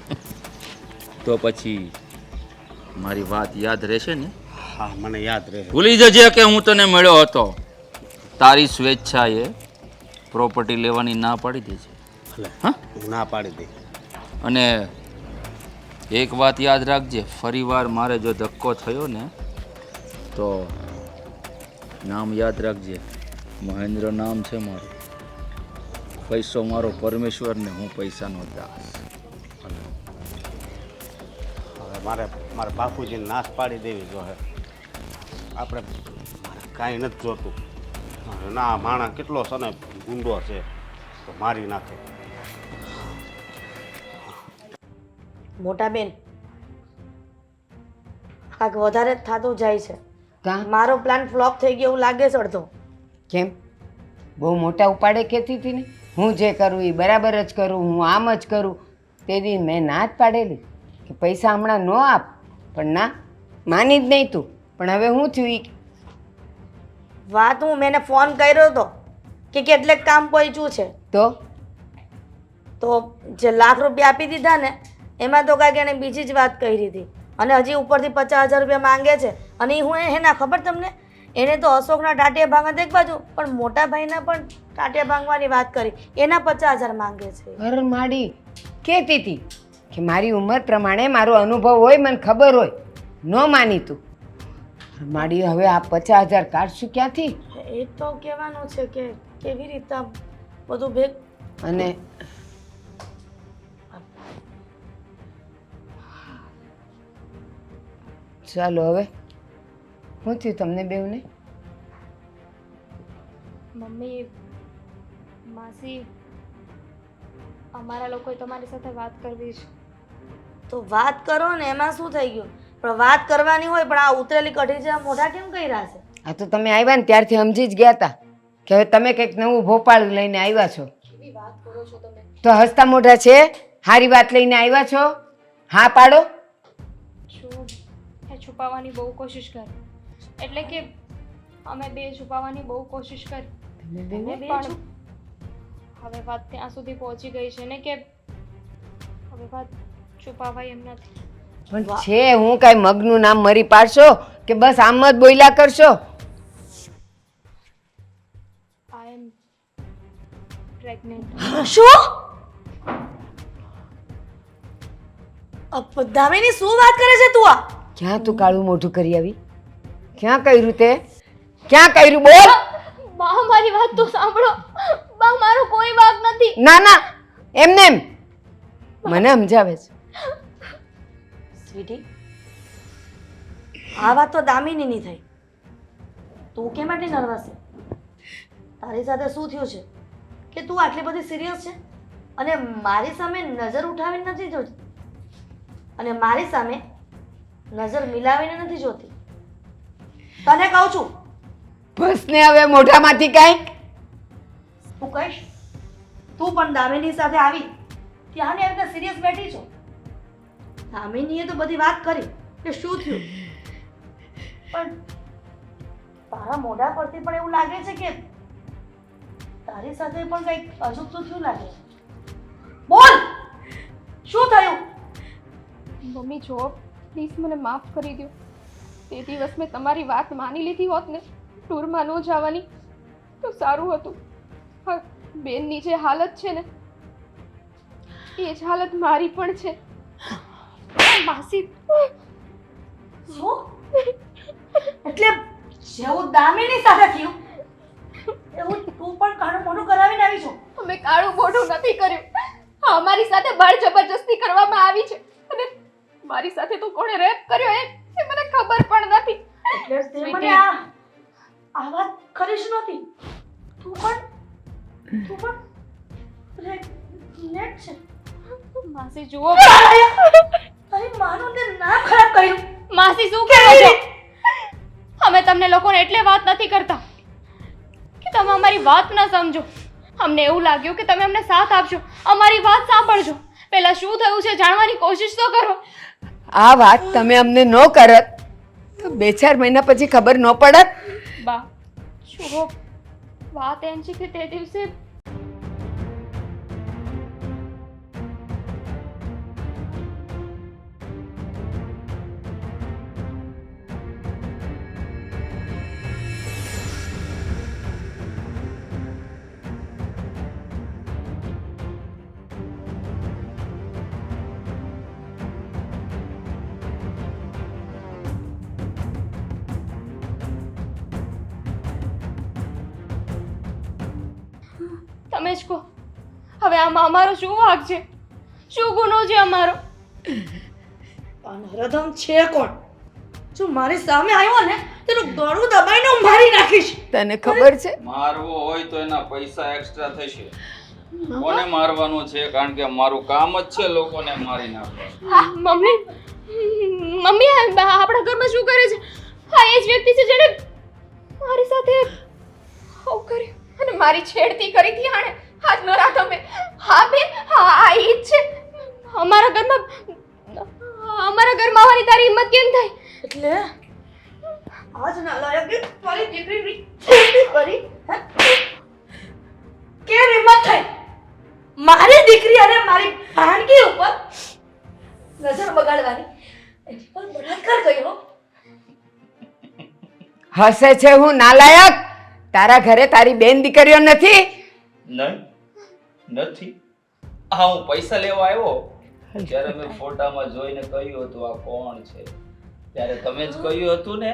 [SPEAKER 7] તો પછી મારી વાત યાદ રહેશે ને?
[SPEAKER 5] હા મને યાદ રહે.
[SPEAKER 7] ભૂલી જજે કે હું તને મળ્યો હતો. તારી સ્વેચ્છાએ પ્રોપર્ટી લેવાની ના પાડી દેજે.
[SPEAKER 5] ભલે
[SPEAKER 7] હા,
[SPEAKER 5] હું ના પાડી દઈ.
[SPEAKER 7] અને એક વાત યાદ રાખજે, ફરીવાર મારે જો ધક્કો થયો ને તો નામ યાદ રાખજે. મહેન્દ્ર નામ છે મારું. પૈસો મારો પરમેશ્વર ને હું પૈસાનો દાસ.
[SPEAKER 5] હવે મારે બાપુજીને નાશ પાડી દેવી જોઈએ. આપણે કાંઈ નથી જોતું. ના માણસ કેટલો છે ને ગુંડો છે તો મારી નાખે.
[SPEAKER 3] મોટા બેન, કાંઈક વધારે જ થતું જાય છે.
[SPEAKER 4] કાં
[SPEAKER 3] મારો પ્લાન ફ્લોપ થઈ ગયો એવું લાગે છે અડધો.
[SPEAKER 4] કેમ બહુ મોટા ઉપાડે કહેતી હતી ને હું જે કરું એ બરાબર જ કરું, હું આમ જ કરું. તે દી મેં ના જ પાડેલી કે પૈસા હમણાં ન આપ, પણ ના માની જ નહીં તું. પણ હવે હું થયું ઈ
[SPEAKER 3] વાત હું મેં એને ફોન કર્યો હતો કે કેટલેક કામ પહોંચ્યું છે, તો જે લાખ રૂપિયા આપી દીધા ને એમાં તો કાંઈક એણે બીજી જ વાત કરી હતી. અને હજી ઉપરથી 50,000 રૂપિયા માંગે છે. અને ઈ હું એના ખબર તમને, એને તો અશોકના ટાટિયા ભાંગા એક બાજુ, પણ મોટા ભાઈના પણ ટાટિયા ભાંગવાની વાત કરી. એના 50,000 માંગે છે.
[SPEAKER 4] ઘર માડી કહેતી હતી કે મારી ઉંમર પ્રમાણે મારો અનુભવ હોય, મને ખબર હોય. ન માની તું માડી. હવે આ 50,000 કાઢશું ક્યાંથી?
[SPEAKER 3] એ તો કહેવાનું છે કે કેવી રીતે બધું ભેગ.
[SPEAKER 4] અને ચાલો હવે શું થયું તમને બેવને?
[SPEAKER 2] મમ્મી, માસી, અમારા લોકોએ તમારી સાથે વાત કરવી છે.
[SPEAKER 3] તો વાત કરો ને, એમાં શું થઈ ગયું? પણ વાત કરવાની હોય, પણ આ ઉતરેલી કઢી જેવા મોઢા કેમ કર્યા છે?
[SPEAKER 4] આ તો તમે આવ્યા ને ત્યારથી સમજી જ ગયા હતા કે હવે તમે કંઈક નવું ભોપાળ લઈને આવ્યા છો.
[SPEAKER 2] કેવી વાત કરો છો તમે?
[SPEAKER 4] તો હસતા મોઢા છે, હારી વાત લઈને આવ્યા છો. હા પાડો.
[SPEAKER 2] એ છુપાવવાની બહુ કોશિશ કરી, એટલે કે અમે બે છુપાવવાની બહુ કોશિશ કરી. પણ હવે વાત ત્યાં સુધી પહોંચી ગઈ છે ને કે હવે વાત છુપાવાય એમ નથી.
[SPEAKER 4] પણ છે હું કાંઈ મગનું નામ મરી પાડશો કે બસ આમ જ બોલ્યા કરશો?
[SPEAKER 2] આઈ એમ પ્રેગ્નેન્ટ.
[SPEAKER 3] શું? દામિની શું વાત કરે છે તું? આ
[SPEAKER 4] ક્યાં તું કાળું મોઢું કરી આવી? ક્યાં કર્યું તે? ક્યાં કર્યું? બોલ.
[SPEAKER 2] બા, મારી વાત તો સાંભળો. બા, મારો કોઈ વાંક નથી.
[SPEAKER 4] ના ના, એમને એમ મને સમજાવે છે.
[SPEAKER 3] સ્વીટી, આ વાત તો દામિનીની થઈ. તું કેમ આટલી નર્વસ છે? તારી સાથે શું થયું છે કે તું આટલી બધી સિરિયસ છે અને મારી સામે નજર ઉઠાવીને નથી જોતી અને મારી સામે નજર મિલાવીને નથી જોતી? તને કહું છું,
[SPEAKER 4] બસ ને હવે મોઢામાંથી કાંઈક.
[SPEAKER 3] તું કહીશ તું પણ દામિની સાથે આવી ત્યાં ને આવી સિરિયસ બેઠી છો. દામિનીએ તો બધી વાત કરી કે શું થયું, પણ તારા મોઢા પરથી પણ એવું લાગે છે કે તારી સાથે પણ કંઈક અજુગતું થયું લાગે. બોલ, શું થયું?
[SPEAKER 2] મમ્મી જો, પ્લીઝ મને માફ કરી દો. તે દિવસ મેં તમારી વાત માની લીધી હોત ને, ટૂરમાં ન જવાની, તો સારું હતું. હા, બેનની જે હાલત છે ને એ જ હાલત મારી પણ છે. માસી,
[SPEAKER 3] શું? એટલે જેવું દામિની સાથે થયું એવું તું પણ કાળું મોઢું કરાવીને આવી છો?
[SPEAKER 2] અમે કાળું મોઢું નથી કર્યું. હા, અમારી સાથે બળ જબરજસ્તી કરવામાં આવી છે અને મારી સાથે તો કોણે રેપ કર્યો એ મને ખબર પણ નથી.
[SPEAKER 3] એટલે તે મને આ વાત કરી જ નહોતી. તું પણ પ્રેગ્નેન્ટ છે?
[SPEAKER 2] માસી જુઓ,
[SPEAKER 3] તારી માનું તે નામ ખરાબ કર્યું.
[SPEAKER 6] માસી શું કહો છો? અમે તમને લોકોને એટલે વાત નથી કરતા કે તમે અમારી વાત ન સમજો. અમને એવું લાગ્યું કે તમે અમને સાથ આપશો, અમારી વાત સાંભળજો. પહેલા શું થયું છે જાણવાની કોશિશ તો કરો.
[SPEAKER 4] આ વાત તમે અમને ન કરત તો 2-4 મહિના પછી ખબર ન પડત.
[SPEAKER 6] બા જુઓ, વાત એમ છે કે તે દિવસે તમે જ કહો, હવે આમાં અમારો શું વાંક છે? શું ગુનો છે અમારો?
[SPEAKER 3] આ નરધમ છે કોણ? જો મારી સામે આવ્યો ને તેનું ગળું દબાઈને હું મારી નાખીશ.
[SPEAKER 4] તને ખબર છે
[SPEAKER 7] મારવો હોય તો એના પૈસા એક્સ્ટ્રા થશે. કોને મારવાનું છે? કારણ કે મારું કામ જ છે લોકોને મારી નાખવાનું.
[SPEAKER 6] હા, મમ્મી આપણા ઘરમાં શું કરે છે? હા, એ જ વ્યક્તિ છે જેણે મારી સાથે આવું કર્યું અને મારી છેડતી કરી હતી. આણે હાથ ન રાખ તમે. હા બેન, હા એ જ છે. અમારા ઘરમાં આવવાની તારી હિંમત કેમ થાય?
[SPEAKER 3] એટલે આજ નાલાયકે મારી દીકરીની છેડતી કરી. કેમ હિંમત થઈ મારી દીકરી અને મારી ભાણકી ઉપર નજર બગાડવાની? એની પર બળાત્કાર કર્યો.
[SPEAKER 4] હસે છે હું નાલાયક? તારા ઘરે તારી બેન દીકરીઓ નથી?
[SPEAKER 7] નહીં, નથી. હા, હું પૈસા લેવા આવ્યો ત્યારે મેં ફોટામાં જોઈને કહ્યું હતું આ કોણ છે, ત્યારે તમે જ કહ્યું હતું ને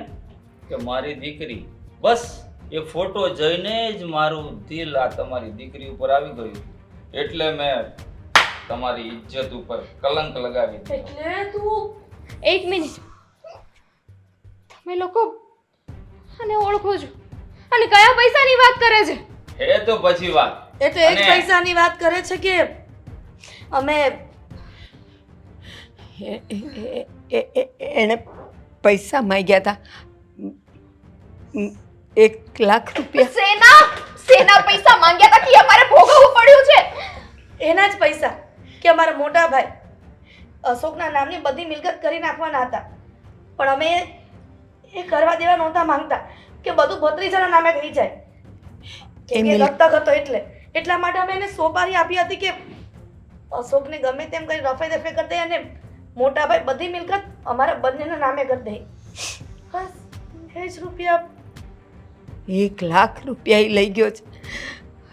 [SPEAKER 7] કે મારી દીકરી. બસ એ ફોટો જોઈને જ મારું દિલ આ તમારી દીકરી ઉપર આવી ગયું, એટલે મેં તમારી ઇજ્જત ઉપર કલંક લગાવી દીધો.
[SPEAKER 3] એટલે તું
[SPEAKER 6] એક મિનિટ, તમે લોકો આને ઓળખો છો અને કયા પૈસાની વાત કરે છે?
[SPEAKER 7] એ તો પછી વાત.
[SPEAKER 3] એ તો એક
[SPEAKER 7] અને-
[SPEAKER 3] પૈસાની વાત કરે છે કે અમે
[SPEAKER 4] એણે પૈસા માંગ્યા હતા 1 લાખ રૂપિયા.
[SPEAKER 2] સેના પૈસા માંગ્યા હતા કે અમારે ભોગવવું પડ્યું છે?
[SPEAKER 3] એના જ પૈસા કે અમારા મોટા ભાઈ અશોકના નામની બધી મિલકત કરી નાખવાના હતા, પણ અમે એ કરવા દેવા નહોતા માંગતા કે બધું ભત્રીજાના નામે થઈ જાય. કેમ કે દત્તક હતો એટલા માટે અમે એને સોપારી આપી હતી કે અશોકને ગમે તેમ કરી રફે દફે કરી દે અને મોટા ભાઈ બધી મિલકત અમારા બંનેના નામે કરી દે. બસ એ જ રૂપિયા.
[SPEAKER 4] 1 લાખ રૂપિયા ઈ લઈ ગયો છે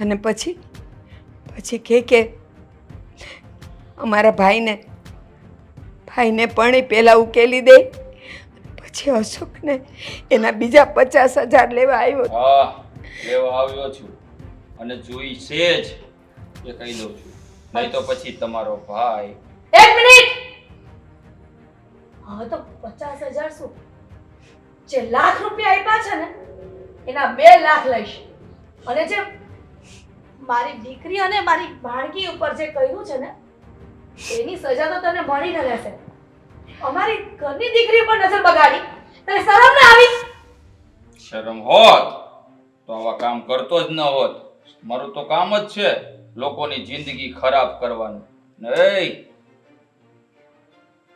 [SPEAKER 4] અને પછી કે અમારા ભાઈને પણ પહેલા ઉકેલી દે, પછી અશોકને એના બીજા 50,000 લેવા આવ્યો.
[SPEAKER 7] હા, લેવા આવ્યો છું અને જોઈ છે જ એ કહી દઉં છું, નહીં તો પછી તમારો ભાઈ.
[SPEAKER 3] એક મિનિટ, હવે તો 50,000 શું, જે લાખ રૂપિયા આપ્યા છે ને એના 2 લાખ લઈશ. અને જે મારી દીકરી અને મારી ભાણકી ઉપર જે કર્યું છે ને એની સજા તો તને મળી ન રહેશે. અમારી ઘરની દીકરી પર નજર બગાડી, તને શરમ ના આવી?
[SPEAKER 7] શરમ હોત તો આવા કામ કરતો જ ન હોત. મારું તો કામ જ છે લોકોની જિંદગી ખરાબ કરવાનું. નહીં,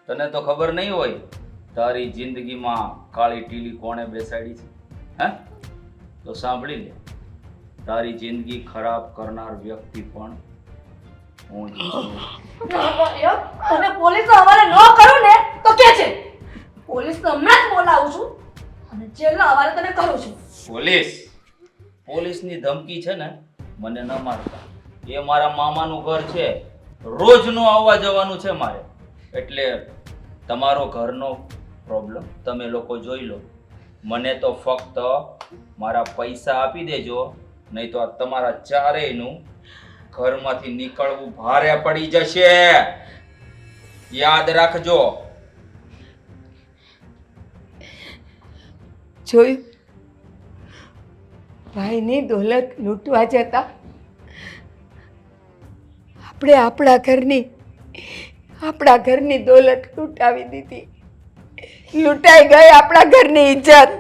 [SPEAKER 7] તને તો ખબર નહીં હોય તારી જિંદગીમાં કાળી ટીલી કોણે બેસાડી છે? હે? તો સાંભળી લે, તારી જિંદગી ખરાબ કરનાર વ્યક્તિ પણ હું જ છું.
[SPEAKER 3] અને પોલીસ હવાલે ન કરું ને તો કે છે પોલીસ હમણાં જ બોલાવું છું અને જેલના હવાલે તને કરું છું.
[SPEAKER 7] પોલીસની ધમકી છે ને મને ન મારતા. એ મારા મામાનું ઘર છે, રોજનું આવવા જવાનું છે મારે. એટલે તમારો ઘરનો પ્રોબ્લેમ તમે લોકો જોઈ લો. મને તો ફક્ત મારા પૈસા આપી દેજો, નહીં તો આ તમારા ચારેયનું ઘરમાંથી નીકળવું ભારે પડી જશે. યાદ રાખજો.
[SPEAKER 4] જોયું, ભાઈની દોલત લૂંટવા જતા આપણે આપણા ઘરની દોલત લૂંટાવી દીધી. લૂંટાઈ ગઈ આપણા ઘરની ઇજ્જત,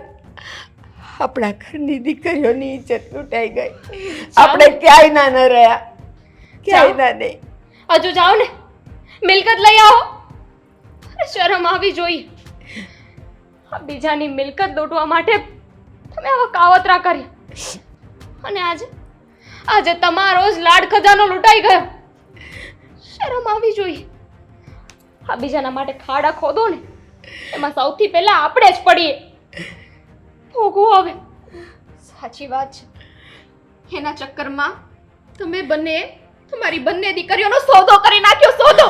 [SPEAKER 4] આપણા ઘરની દીકરીઓની ઇજ્જત લૂંટાઈ ગઈ. આપણે ક્યાંય ના રહ્યા, ક્યાંય ના નહીં.
[SPEAKER 6] હજુ જાઓ ને, મિલકત લઈ આવો. અરે શરમ આવી જોઈએ. આ બીજાની મિલકત લૂંટવા માટે તમે આવા કાવતરા કરી, અને આજે તમારો જ લાડ ખજાનો લૂંટાઈ ગયો. શરમ આવી જોઈએ. આ બીજાના માટે ખાડા ખોદો ને, એમાં સૌથી પહેલા આપણે જ પડીએ. ભોગવો હવે. સાચી વાત છે, એના ચક્કરમાં તમે બંને તમારી બંને દીકરીઓનો સોદો કરી નાખ્યો. સોદો.